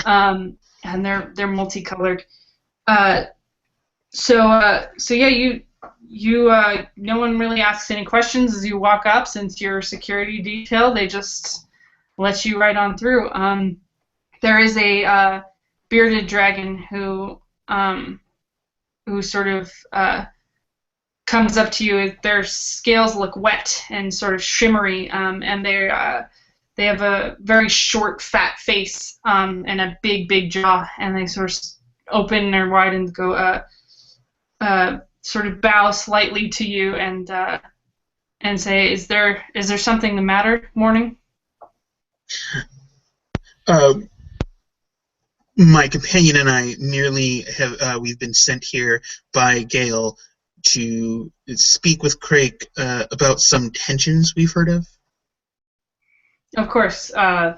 and they're multicolored. So yeah, no one really asks any questions as you walk up, since you're security detail. They just let you right on through. There is a bearded dragon who sort of comes up to you. Their scales look wet and sort of shimmery, and they have a very short, fat face and a big jaw, and they sort of open or wide and go sort of bow slightly to you and say, "Is there something the matter, Morning?" My companion and I we've been sent here by Gale to speak with Craig about some tensions we've heard of. Of course, right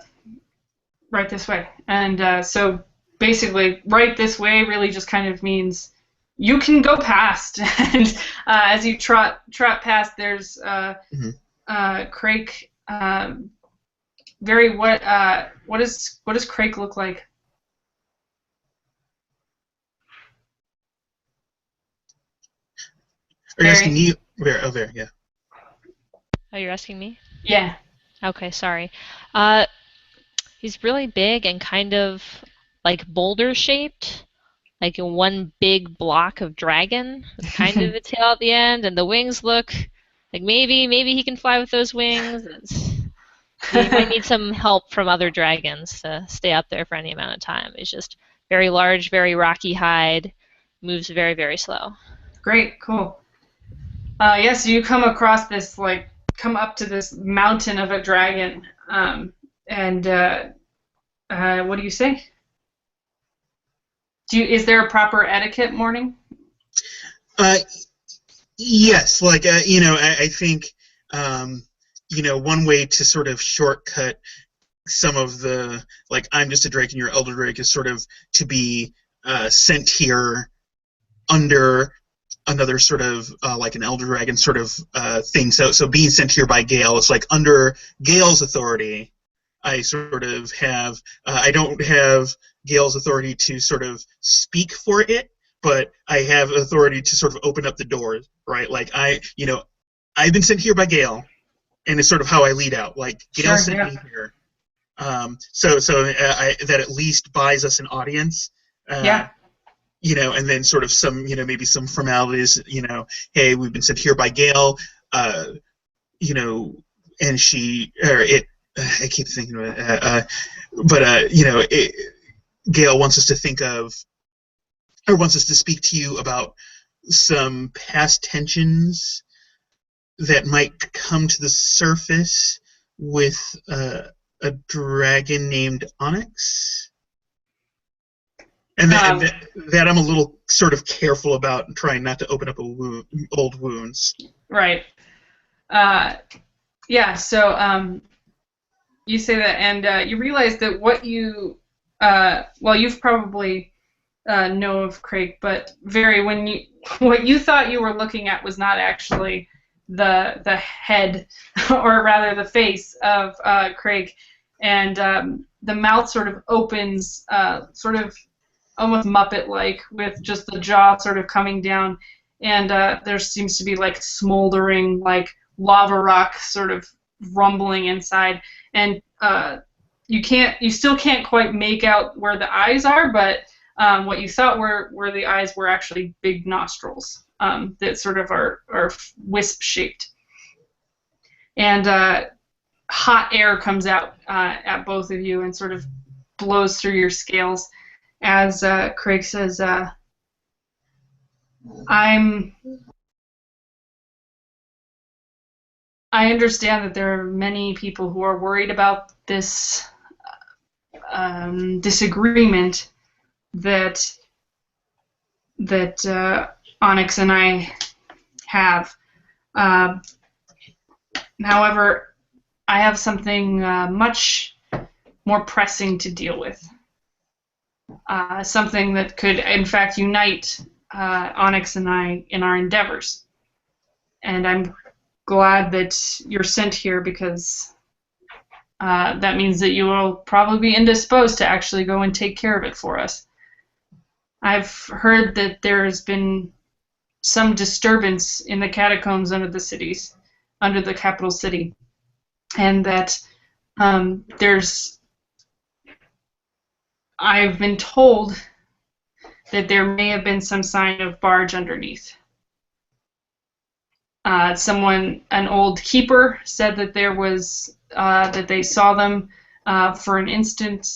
this way. And so basically, right this way really just kind of means you can go past. And as you trot past, there's Craig. Very what does Craig look like? Are you asking me? Oh, there, yeah. Oh, you're asking me? Yeah. Okay, sorry. He's really big and kind of like boulder shaped, like in one big block of dragon, with kind of a tail at the end, and the wings look like maybe he can fly with those wings. He might need some help from other dragons to stay up there for any amount of time. It's just very large, very rocky hide, moves very, very slow. Great, cool. Yes, you come across this, come up to this mountain of a dragon, and what do you say? Is there a proper etiquette, Morning? Yes, I think, one way to sort of shortcut some of the, I'm just a drake and you're elder drake, is sort of to be sent here under another sort of like an elder dragon sort of thing. So being sent here by Gale, it's like under Gale's authority. I sort of have I don't have Gale's authority to sort of speak for it, but I have authority to sort of open up the doors, right? I've been sent here by Gale, and it's sort of how I lead out. Gale sent me here, so that at least buys us an audience. Yeah. And then sort of some, maybe some formalities, hey, we've been sent here by Gale, and she, or it, I keep thinking of it, but Gale wants us to think of, or wants us to speak to you about some past tensions that might come to the surface with a dragon named Onyx. And that I'm a little sort of careful about, trying not to open up old wounds. Right. Yeah, so you say that, and you realize that what you've probably know of Craig, but what you thought you were looking at was not actually the head, or rather the face of Craig, and the mouth sort of opens, sort of almost Muppet-like, with just the jaw sort of coming down, and there seems to be smoldering, lava rock sort of rumbling inside, and you still can't quite make out where the eyes are, but what you thought were the eyes were actually big nostrils that sort of are wisp-shaped, and hot air comes out at both of you and sort of blows through your scales. As Craig says, I understand that there are many people who are worried about this disagreement that Onyx and I have. However, I have something much more pressing to deal with. Something that could, in fact, unite Onyx and I in our endeavors. And I'm glad that you're sent here, because that means that you will probably be indisposed to actually go and take care of it for us. I've heard that there's been some disturbance in the catacombs under the capital city, and that I've been told that there may have been some sign of barge underneath. An old keeper, said that that they saw them for an instant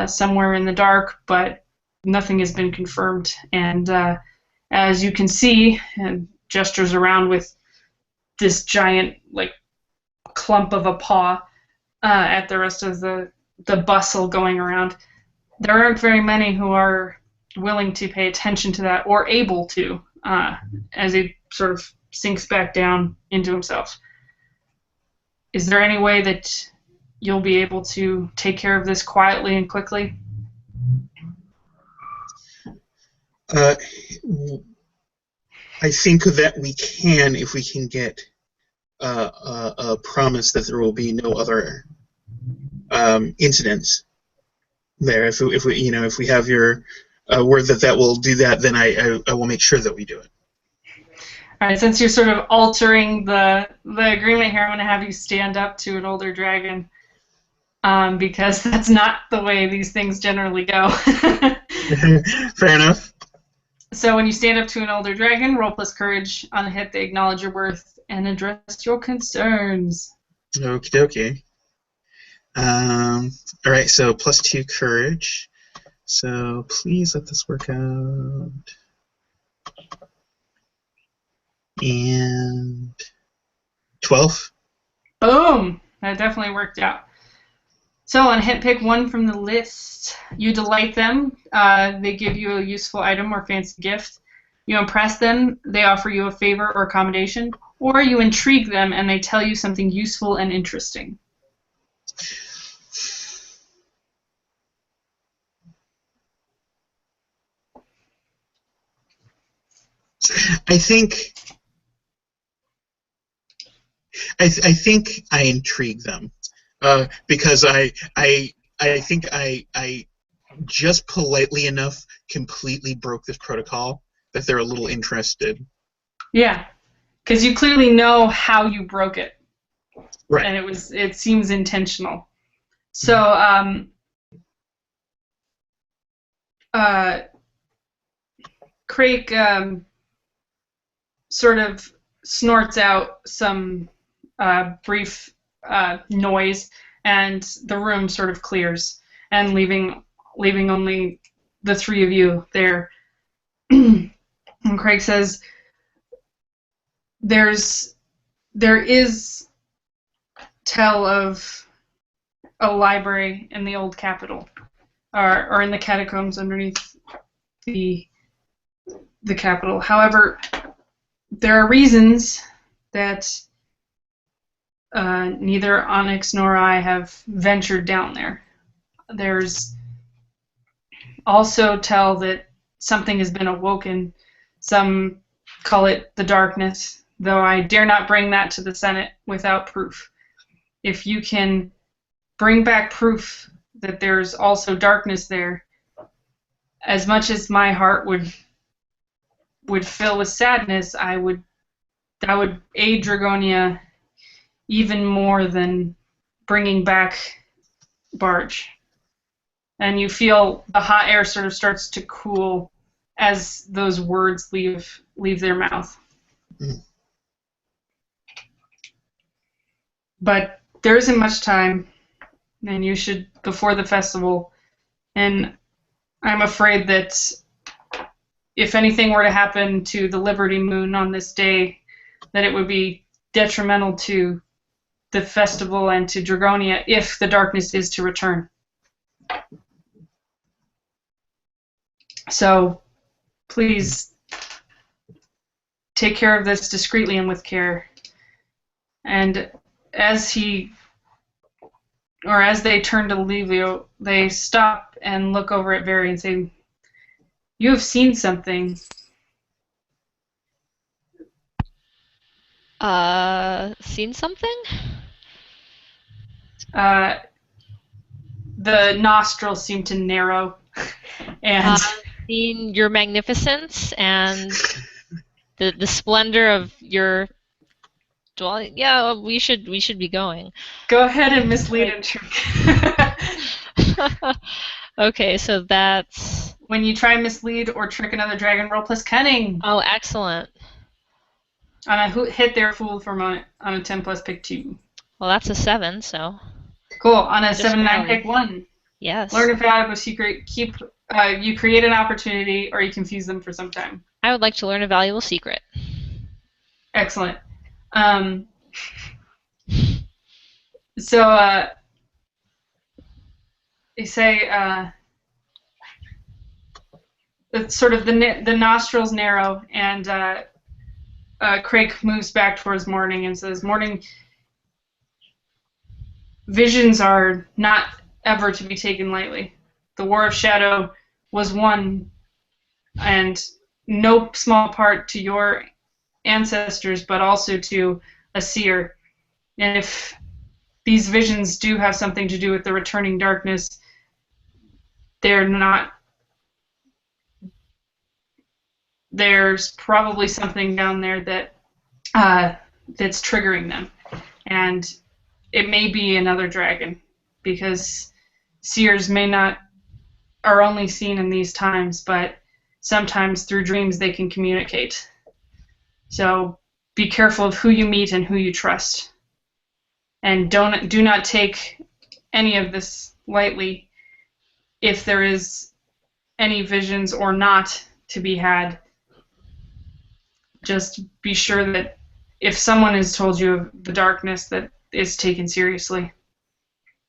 somewhere in the dark, but nothing has been confirmed. And as you can see, and gestures around with this giant clump of a paw at the rest of the bustle going around, there aren't very many who are willing to pay attention to that or able to, as he sort of sinks back down into himself. Is there any way that you'll be able to take care of this quietly and quickly? I think that we can, if we can get a promise that there will be no other incidents there. If we have your word that will do that, then I will make sure that we do it. All right, since you're sort of altering the agreement here, I'm going to have you stand up to an older dragon, because that's not the way these things generally go. Fair enough. So when you stand up to an older dragon, roll plus courage. On a hit, they acknowledge your worth and address your concerns. Okie dokie. All right, so +2 courage. So please let this work out. And 12. Boom! That definitely worked out. So on hit, pick one from the list. You delight them. They give you a useful item or fancy gift. You impress them. They offer you a favor or accommodation. Or you intrigue them and they tell you something useful and interesting. I think I intrigue them because I think I just politely enough completely broke this protocol that they're a little interested. Yeah, because you clearly know how you broke it, right? And it seems intentional. So Craig sort of snorts out some brief noise, and the room sort of clears, and leaving only the three of you there. And Craig says, there is tell of a library in the old capital, or in the catacombs underneath the capital. However, there are reasons that neither Onyx nor I have ventured down there. There's also tell that something has been awoken. Some call it the darkness, though I dare not bring that to the Senate without proof. If you can bring back proof that there's also darkness there, as much as my heart would fill with sadness, I would aid Dragonia even more than bringing back Barge. And you feel the hot air sort of starts to cool as those words leave their mouth. Mm. But there isn't much time, and you should, before the festival, and I'm afraid that if anything were to happen to the Liberty Moon on this day, that it would be detrimental to the festival and to Dragonia if the darkness is to return. So please take care of this discreetly and with care. And as they turn to leave you, they stop and look over at Barry and say, "You have seen something." Seen something? the nostrils seem to narrow, and Seeing your magnificence and the splendor of your dwelling. Yeah, we should be going. go ahead and mislead and trick. Okay, so that's. When you try mislead or trick another dragon, roll plus cunning. Oh, excellent. On a hit, they're fooled from on a 10 plus pick 2. Well, that's a 7, so. Cool. On a Just 7-9 barely. pick 1. Yes. Learn a valuable secret. You create an opportunity, or you confuse them for some time. I would like to learn a valuable secret. Excellent. So they say it's sort of the nostrils narrow, and Craig moves back towards Morning and says, "Morning, visions are not ever to be taken lightly. The War of Shadow was won, and no small part to your ancestors, but also to a seer. And if these visions do have something to do with the returning darkness, there's probably something down there that's triggering them. And it may be another dragon, because seers are only seen in these times, but sometimes through dreams they can communicate. So be careful of who you meet and who you trust. And do not take any of this lightly. If there is any visions or not to be had, just be sure that if someone has told you of the darkness, that is taken seriously."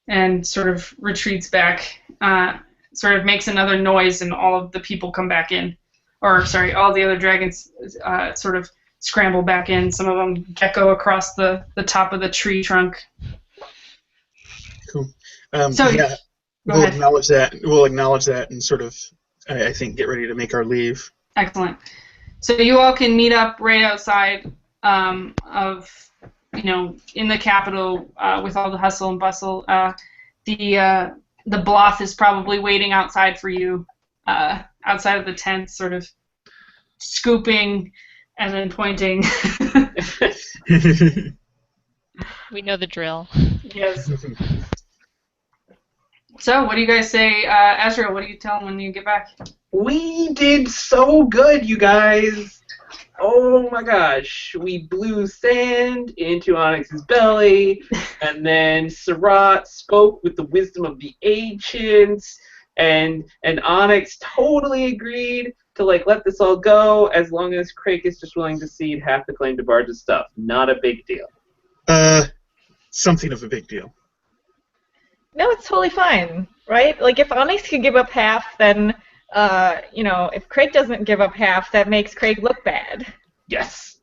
And sort of retreats back, sort of makes another noise, and all of the people come back in. Or, sorry, all the other dragons sort of scramble back in. Some of them gecko across the top of the tree trunk. Cool. So, yeah, go ahead. We'll acknowledge that and sort of, I think, get ready to make our leave. Excellent. So you all can meet up right outside of, in the capital with all the hustle and bustle. The Bloth is probably waiting outside for you, outside of the tent, sort of scooping and then pointing. We know the drill. Yes. So, what do you guys say? Azrael, what do you tell them when you get back? We did so good, you guys. Oh my gosh. We blew sand into Onyx's belly, and then Sarat spoke with the wisdom of the ancients, and Onyx totally agreed to let this all go as long as Craig is just willing to cede half the claim to Barge's stuff. Not a big deal. Something of a big deal. No, it's totally fine, right? Like, if Onyx can give up half, then, if Craig doesn't give up half, that makes Craig look bad. Yes.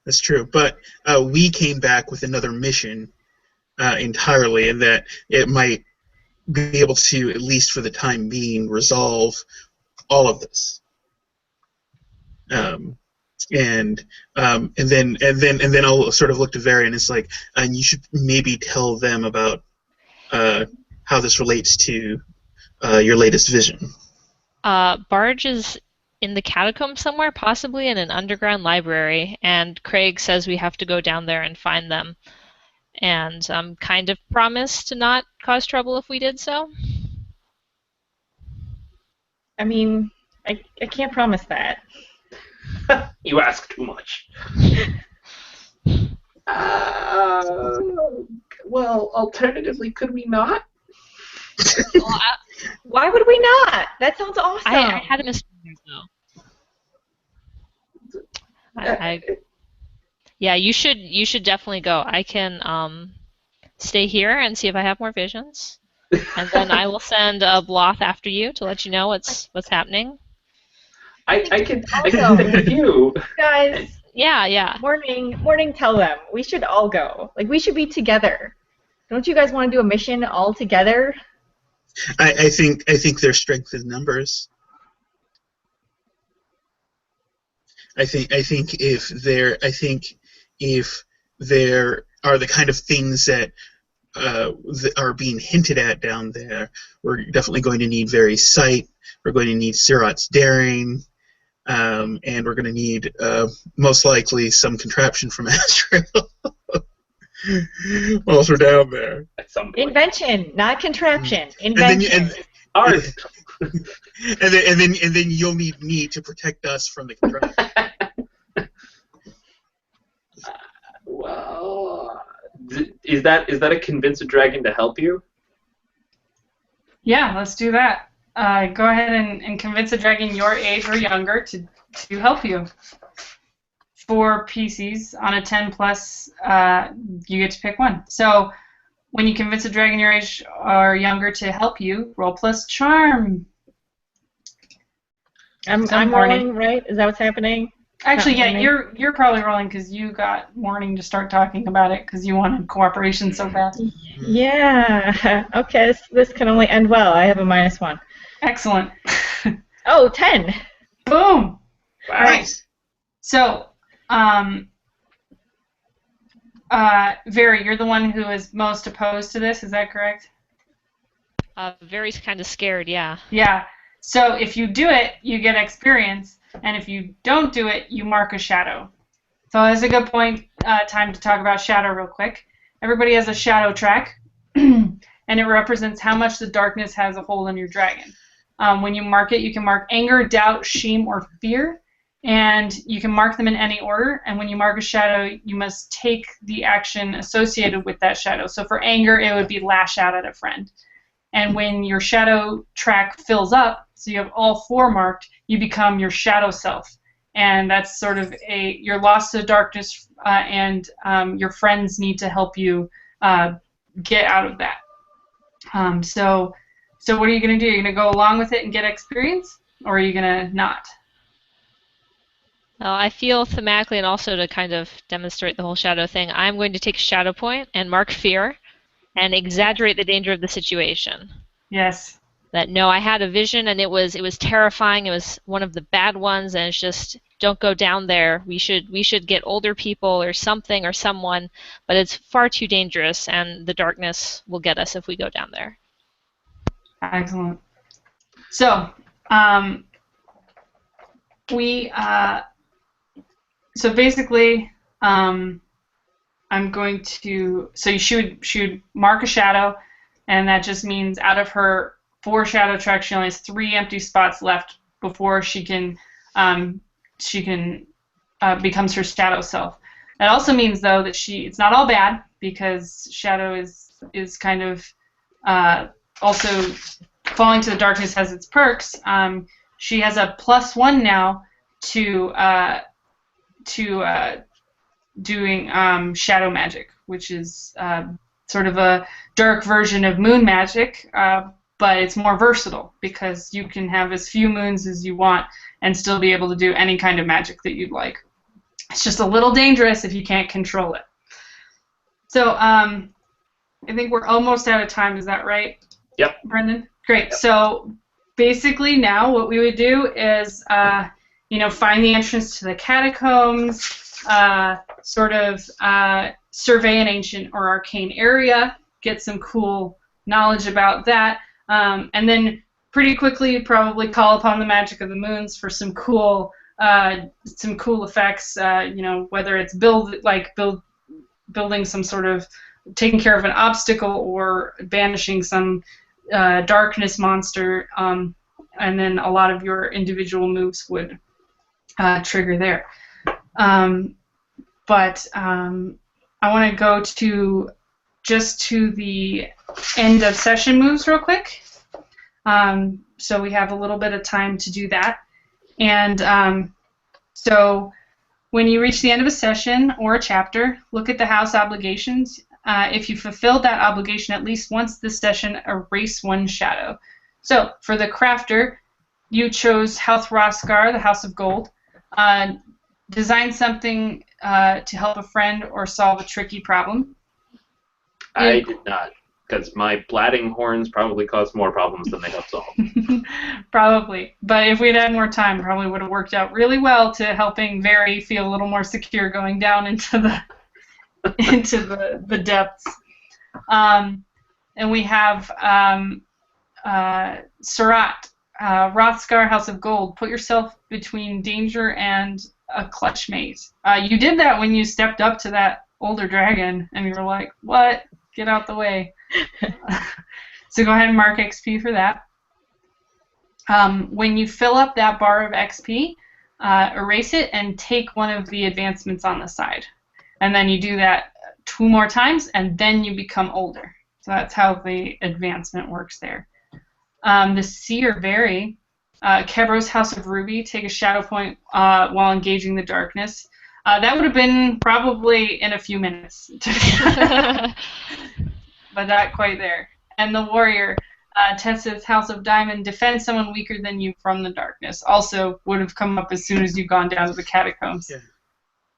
That's true. But we came back with another mission entirely, and that it might be able to, at least for the time being, resolve all of this. And then I'll sort of look to Varian. It's like, and you should maybe tell them about how this relates to your latest vision. Barge is in the catacombs somewhere, possibly in an underground library, and Craig says we have to go down there and find them. And kind of promised to not cause trouble if we did so. I mean, I can't promise that. You ask too much. Well, alternatively, could we not? Well, Why would we not? That sounds awesome. I had a mistake though. Yeah, you should definitely go. I can stay here and see if I have more visions, and then I will send a Bloth after you to let you know what's happening. I can stay with you. Guys, Yeah. morning, tell them. We should all go. Like, we should be together. Don't you guys want to do a mission all together? I think there's strength in numbers. I think if there are the kind of things that are being hinted at down there. We're definitely going to need Very's sight. We're going to need Sirot's daring. And we're going to need, most likely, some contraption from Astral whilst we're down there. At some point. Invention, not contraption. And Invention. Art. then you'll need me to protect us from the contraption. Well, is that a convince a dragon to help you? Yeah, let's do that. Go ahead and convince a dragon your age or younger to help you. 4 PCs on a 10 plus, you get to pick one. So when you convince a dragon your age or younger to help you, roll plus charm. I'm rolling, right? Is that what's happening? Actually, Not yeah, morning? you're probably rolling because you got morning to start talking about it because you wanted cooperation so bad. Yeah. Okay, this can only end well. I have a -1. Excellent. Oh, 10. Boom. Wow. All right. So, Very, you're the one who is most opposed to this. Is that correct? Very's kind of scared, yeah. Yeah. So if you do it, you get experience, and if you don't do it, you mark a shadow. So that's a good time to talk about shadow real quick. Everybody has a shadow track, and it represents how much the darkness has a hold on your dragon. When you mark it, you can mark anger, doubt, shame, or fear, and you can mark them in any order. And when you mark a shadow, you must take the action associated with that shadow. So for anger, it would be lash out at a friend. And when your shadow track fills up, so you have all 4 marked, you become your shadow self. And that's sort of you're lost to the darkness, and your friends need to help you get out of that. So what are you going to do? You're going to go along with it and get experience, or are you going to not? Well, I feel thematically, and also to kind of demonstrate the whole shadow thing, I'm going to take a shadow point and mark fear and exaggerate the danger of the situation. Yes. That no, I had a vision and it was terrifying. It was one of the bad ones, and it's just don't go down there. We should get older people or something or someone, but it's far too dangerous, and the darkness will get us if we go down there. Excellent. So, so basically, I'm going to, so she would mark a shadow, and that just means out of her 4 shadow tracks, she only has 3 empty spots left before she can becomes her shadow self. That also means, though, that it's not all bad, because shadow is kind of also falling to the darkness has its perks. She has a +1 now to doing shadow magic, which is sort of a dark version of moon magic, but it's more versatile because you can have as few moons as you want and still be able to do any kind of magic that you'd like. It's just a little dangerous if you can't control it. So I think we're almost out of time. Is that right? Yep. Brendan? Great. So basically now what we would do is find the entrance to the catacombs, survey an ancient or arcane area, get some cool knowledge about that, and then pretty quickly probably call upon the magic of the moons for some cool effects. Whether it's building some sort of taking care of an obstacle or banishing some darkness monster, and then a lot of your individual moves would trigger there. But I want to go to the end of session moves real quick. So we have a little bit of time to do that. And so when you reach the end of a session or a chapter, look at the house obligations. If you fulfilled that obligation at least once this session, erase 1 shadow. So for the crafter, you chose House Roskar, the House of Gold. Design something to help a friend or solve a tricky problem. I did not, because my blatting horns probably caused more problems than they helped solve. Probably. But if we'd had more time, probably would have worked out really well to helping Very feel a little more secure going down into the into the depths. And we have Surat, Rothscar, House of Gold. Put yourself between danger and a clutchmate. You did that when you stepped up to that older dragon, and you were like, what? Get out the way. So go ahead and mark XP for that. When you fill up that bar of XP, erase it and take one of the advancements on the side. And then you do that 2 more times, and then you become older. So that's how the advancement works there. The Seer Very, Kebro's House of Ruby, take a shadow point while engaging the darkness. That would have been probably in a few minutes. But not quite there. And the Warrior, Tessa's House of Diamond, defend someone weaker than you from the darkness. Also would have come up as soon as you've gone down to the catacombs. Yeah.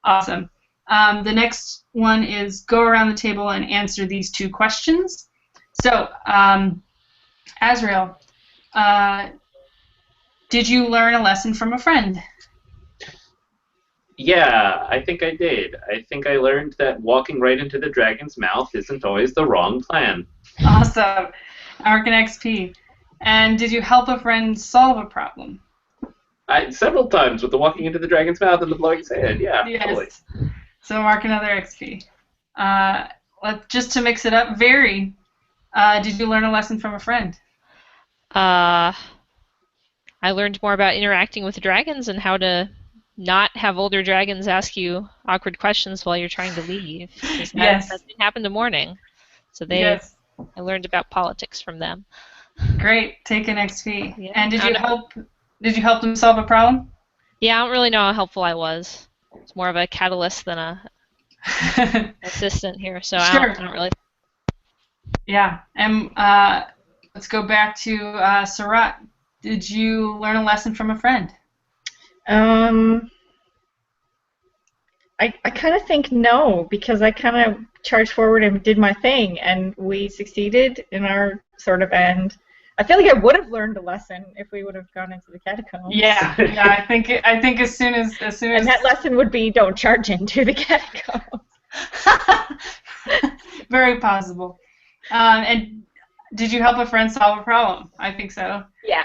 Awesome. The next one is go around the table and answer these 2 questions. So, Azrael, did you learn a lesson from a friend? Yeah, I think I did. I think I learned that walking right into the dragon's mouth isn't always the wrong plan. Awesome. Mark an XP. And did you help a friend solve a problem? Several times with the walking into the dragon's mouth and the blowing his head. Yeah, yes. Totally. So mark another XP. Just to mix it up, Very, did you learn a lesson from a friend? I learned more about interacting with dragons and how to not have older dragons ask you awkward questions while you're trying to leave. Yes. That didn't happen to Morning. So I learned about politics from them. Great. Take an XP. Yeah. And did you help them solve a problem? Yeah, I don't really know how helpful I was. It's more of a catalyst than a assistant here, so sure. I don't really. Yeah. And let's go back to Surat. Did you learn a lesson from a friend? I kind of think no, because I kind of charged forward and did my thing, and we succeeded in our sort of end. I feel like I would have learned a lesson if we would have gone into the catacombs. Yeah, I think as soon as and that lesson would be don't charge into the catacombs. Very possible. And did you help a friend solve a problem? I think so. Yeah.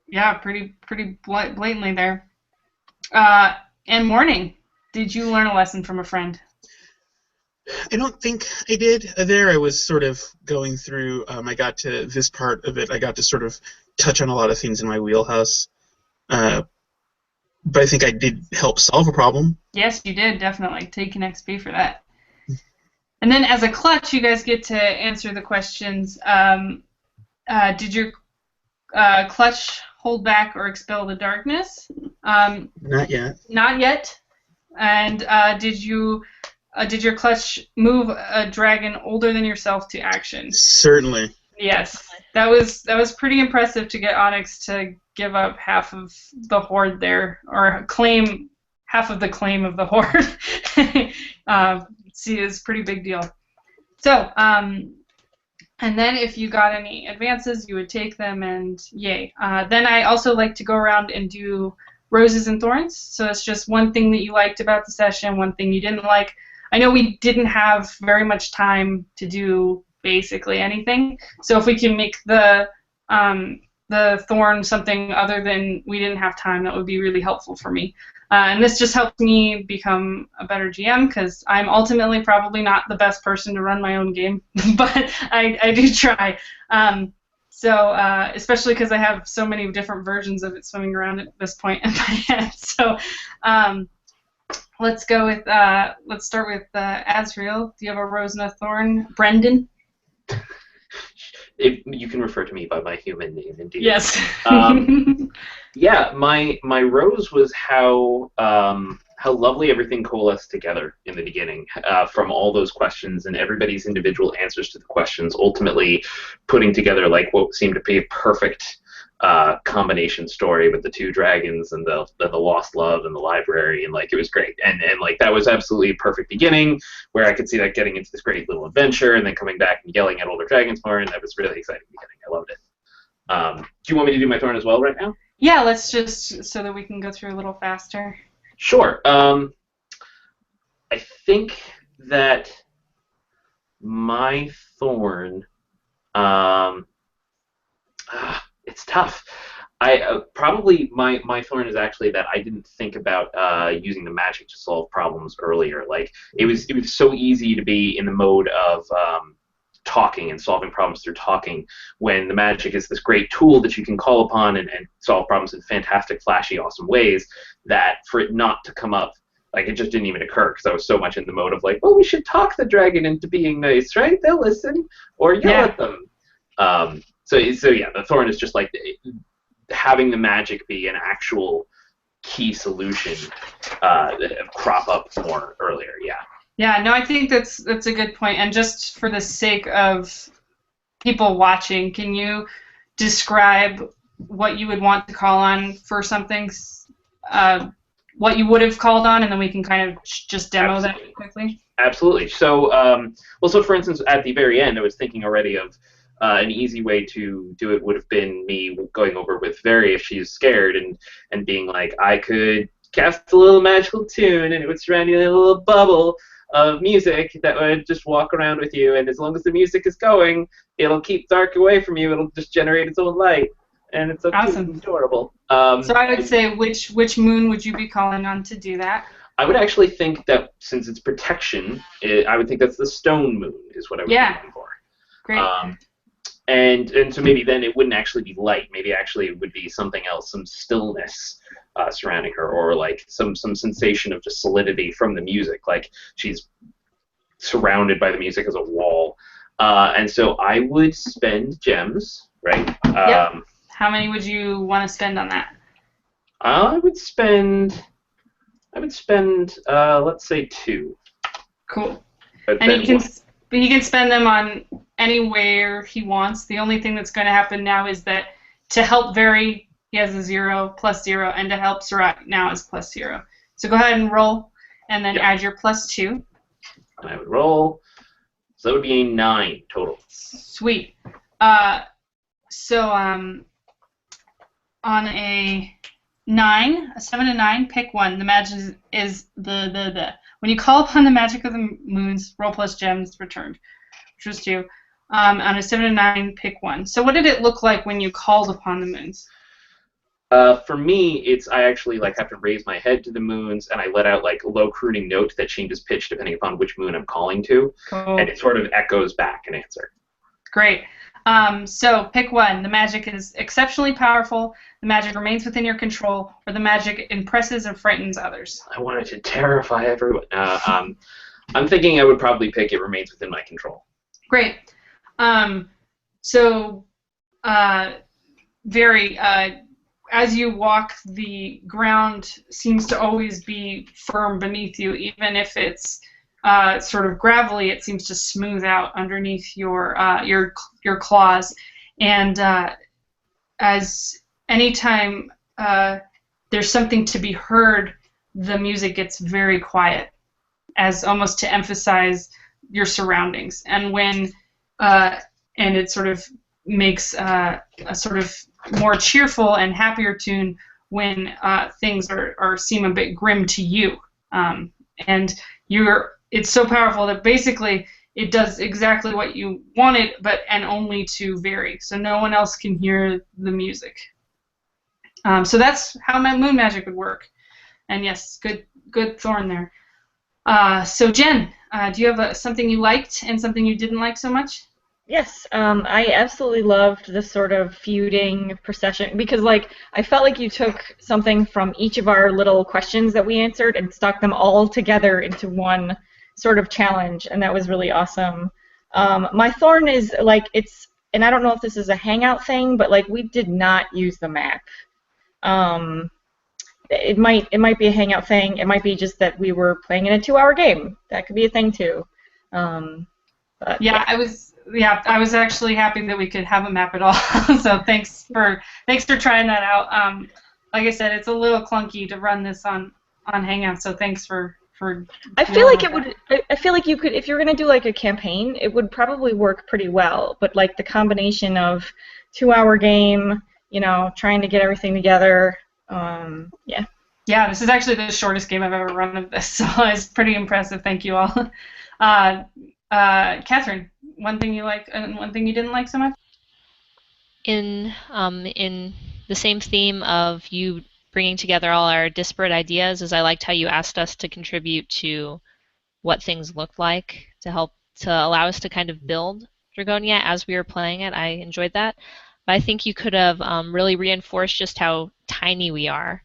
Yeah, pretty blatantly there. And Morning, did you learn a lesson from a friend? I don't think I did. There I was sort of going through, I got to this part of it, I got to sort of touch on a lot of things in my wheelhouse. But I think I did help solve a problem. Yes, you did, definitely. Take an XP for that. And then as a clutch, you guys get to answer the questions. Did your clutch hold back or expel the darkness? Not yet. Not yet. And did your clutch move a dragon older than yourself to action? Certainly. Yes. That was pretty impressive to get Onyx to give up half of the horde there, or claim half of the claim of the horde. See, it's a pretty big deal. So, and then if you got any advances, you would take them, and yay. Then I also like to go around and do roses and thorns. So it's just one thing that you liked about the session, one thing you didn't like. I know we didn't have very much time to do basically anything. So if we can make the thorn something other than we didn't have time, that would be really helpful for me. And this just helps me become a better GM, because I'm ultimately probably not the best person to run my own game, but I do try. Especially because I have so many different versions of it swimming around at this point in my head. So let's go with, let's start with Azrael. Do you have a rose and a thorn? Brendan? You can refer to me by my human name, indeed. Yes. Yeah, my rose was how lovely everything coalesced together in the beginning, from all those questions and everybody's individual answers to the questions, ultimately putting together like what seemed to be a perfect combination story with the 2 dragons and the lost love and the library, and like it was great, and like that was absolutely a perfect beginning where I could see that getting into this great little adventure and then coming back and yelling at older dragons more, and that was really exciting beginning. I loved it. Do you want me to do my thorn as well right now? Yeah, let's just, so that we can go through a little faster. Sure. I think that my thorn, it's tough. I probably my thorn is actually that I didn't think about using the magic to solve problems earlier. Like it was so easy to be in the mode of talking and solving problems through talking when the magic is this great tool that you can call upon and solve problems in fantastic, flashy, awesome ways, that for it not to come up, like it just didn't even occur because I was so much in the mode of like, well, we should talk the dragon into being nice, right? They'll listen, or yell at them. So yeah, the thorn is just like having the magic be an actual key solution crop up more earlier. Yeah. Yeah, no, I think that's a good point. And just for the sake of people watching, can you describe what you would want to call on for something, what you would have called on, and then we can kind of just demo that quickly? Absolutely. So, so for instance, at the very end, I was thinking already of an easy way to do it would have been me going over with Very if she's scared and being like, I could cast a little magical tune and it would surround you in a little bubble of music that would just walk around with you, and as long as the music is going, it'll keep dark away from you. It'll just generate its own light, and it's so awesome. cute and adorable. So I would say, which moon would you be calling on to do that? I would actually think that since it's protection, I would think that's the stone moon is what I would be looking for. Great. And so maybe then it wouldn't actually be light. Maybe actually it would be something else, some stillness surrounding her, or like some sensation of just solidity from the music, like she's surrounded by the music as a wall. And so I would spend gems, right? Yep. How many would you want to spend on that? I would spend let's say 2. Cool. And he can spend them on anywhere he wants. The only thing that's going to happen now is that to help Very, he has a 0, +0, and to help Serac now is +0. So go ahead and roll, and then add your +2. I would roll. So that would be a 9 total. Sweet. So on a 7 and 9, pick one. The magic is the. When you call upon the magic of the moons, roll plus gems returned, which was 2. On a 7 and 9, pick one. So what did it look like when you called upon the moons? For me, I actually like have to raise my head to the moons, and I let out like a low crooning note that changes pitch depending upon which moon I'm calling to, cool. And it sort of echoes back an answer. Great. So pick one. The magic is exceptionally powerful, the magic remains within your control, or the magic impresses and frightens others. I wanted to terrify everyone. I'm thinking I would probably pick it remains within my control. Great. Very, as you walk, the ground seems to always be firm beneath you, even if it's sort of gravelly. It seems to smooth out underneath your claws, and as anytime there's something to be heard, the music gets very quiet, as almost to emphasize your surroundings. And when and it sort of makes a sort of more cheerful and happier tune when things seem a bit grim to you, and it's so powerful that basically it does exactly what you wanted, and only to Very, so no one else can hear the music. So that's how my moon magic would work. And yes, good thorn there. So Jen, do you have something you liked and something you didn't like so much? Yes, I absolutely loved the sort of feuding procession, because I felt like you took something from each of our little questions that we answered and stuck them all together into one sort of challenge, and that was really awesome. My thorn is and I don't know if this is a hangout thing, but we did not use the map. It might be a hangout thing. It might be just that we were playing in a 2-hour game. That could be a thing too. I was actually happy that we could have a map at all. So thanks for trying that out. Like I said, it's a little clunky to run this on Hangout. So thanks for. I feel like you could, if you're gonna do a campaign, it would probably work pretty well. But the combination of 2-hour game, trying to get everything together, yeah. Yeah, this is actually the shortest game I've ever run of this, so it's pretty impressive. Thank you all. Catherine, one thing you like and one thing you didn't like so much? In the same theme of you bringing together all our disparate ideas, is I liked how you asked us to contribute to what things looked like to help to allow us to kind of build Dragonia as we were playing it. I enjoyed that. But I think you could have really reinforced just how tiny we are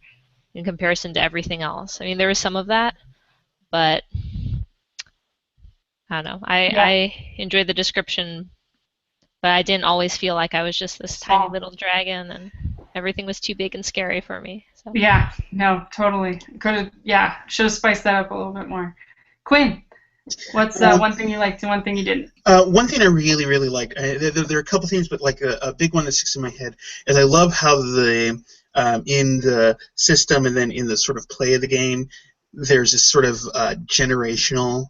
in comparison to everything else. I mean, there was some of that, but I don't know. I enjoyed the description, but I didn't always feel like I was just this tiny little dragon and everything was too big and scary for me. So. Yeah, no, totally. Should have spiced that up a little bit more. Quinn, what's one thing you liked and one thing you didn't? One thing I really, really liked, there are a couple things, but like a big one that sticks in my head is I love how in the system and then in the sort of play of the game, there's this sort of generational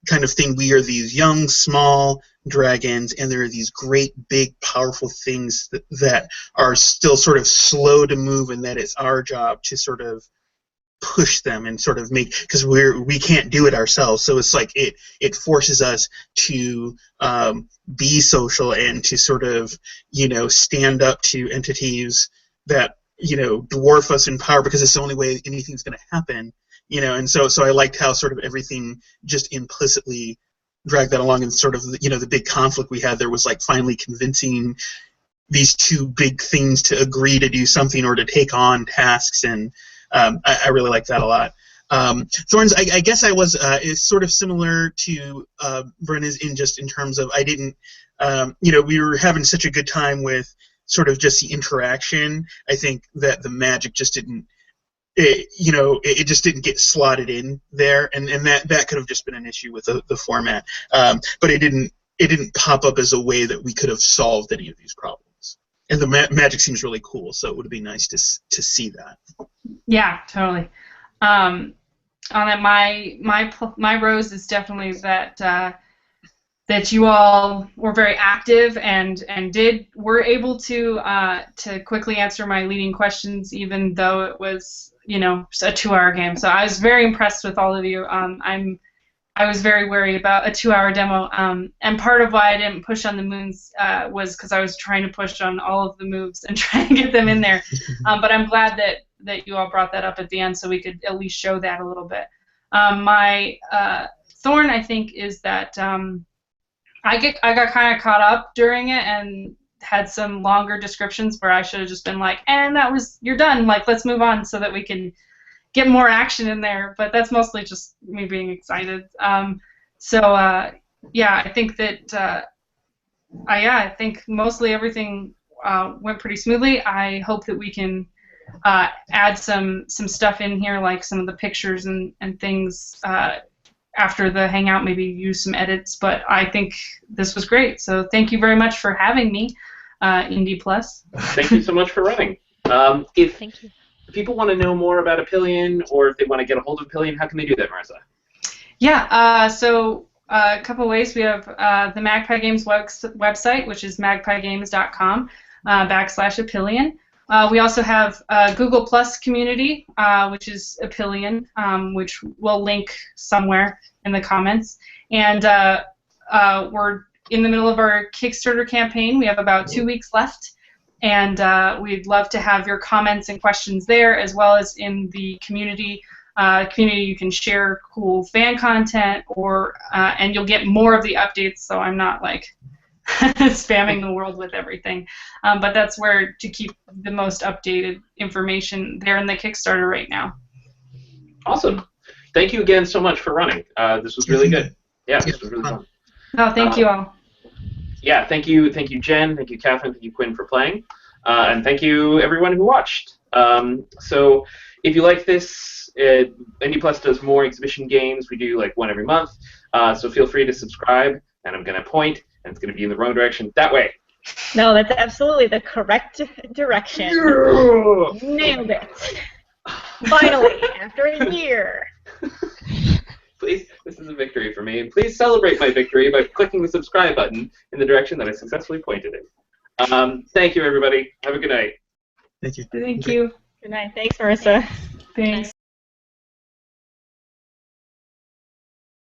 kind of thing. We are these young, small dragons, and there are these great, big, powerful things that are still sort of slow to move, and that it's our job to sort of push them and sort of make, because we can't do it ourselves. So it's like it forces us to be social and to sort of stand up to entities that dwarf us in power, because it's the only way anything's going to happen. And so I liked how sort of everything just implicitly dragged that along, and sort of the big conflict we had there was like finally convincing these two big things to agree to do something or to take on tasks, and I really like that a lot. Thorns, I guess I was is sort of similar to Brenna's in terms of I didn't, we were having such a good time with sort of just the interaction. I think that the magic just didn't, it just didn't get slotted in there, and that could have just been an issue with the format. But it didn't pop up as a way that we could have solved any of these problems. And the magic seems really cool, so it would be nice to see that. Yeah, totally. On it, my rose is definitely that you all were very active and were able to quickly answer my leading questions, even though it was a 2-hour game. So I was very impressed with all of you. I was very worried about a 2-hour demo, and part of why I didn't push on the moons was because I was trying to push on all of the moves and try to get them in there. But I'm glad that you all brought that up at the end so we could at least show that a little bit. My thorn, I think, is that I got kind of caught up during it and had some longer descriptions where I should have just been like, and you're done, like, let's move on so that we can get more action in there. But that's mostly just me being excited. I think that I think mostly everything went pretty smoothly. I hope that we can add some stuff in here, like some of the pictures and things after the hangout, maybe use some edits. But I think this was great. So thank you very much for having me, Indie Plus. Thank you so much for running. Thank you. If people want to know more about Epyllion, or if they want to get a hold of Epyllion, how can they do that, Marissa? Yeah, so a couple of ways. We have the Magpie Games website, which is magpiegames.com /Epyllion. We also have Google Plus community, which is Epyllion, which we'll link somewhere in the comments. And we're in the middle of our Kickstarter campaign. We have about 2 weeks left. And we'd love to have your comments and questions there, as well as in the community. You can share cool fan content, and you'll get more of the updates. So I'm not like spamming the world with everything, but that's where to keep the most updated information there in the Kickstarter right now. Awesome. Thank you again so much for running. This was really good. Yeah, this was really fun. Oh, thank you all. Yeah, thank you, Jen, thank you, Catherine, thank you, Quinn, for playing, and thank you, everyone who watched. So if you like this, Indie Plus does more exhibition games. We do like one every month, so feel free to subscribe, and I'm going to point, and it's going to be in the wrong direction. That way. No, that's absolutely the correct direction. Yeah. Nailed it. Finally, after a year. Please, this is a victory for me, and please celebrate my victory by clicking the subscribe button in the direction that I successfully pointed in. Thank you, everybody. Have a good night. Thank you. Thank you. Good night. Thanks, Marissa. Thanks.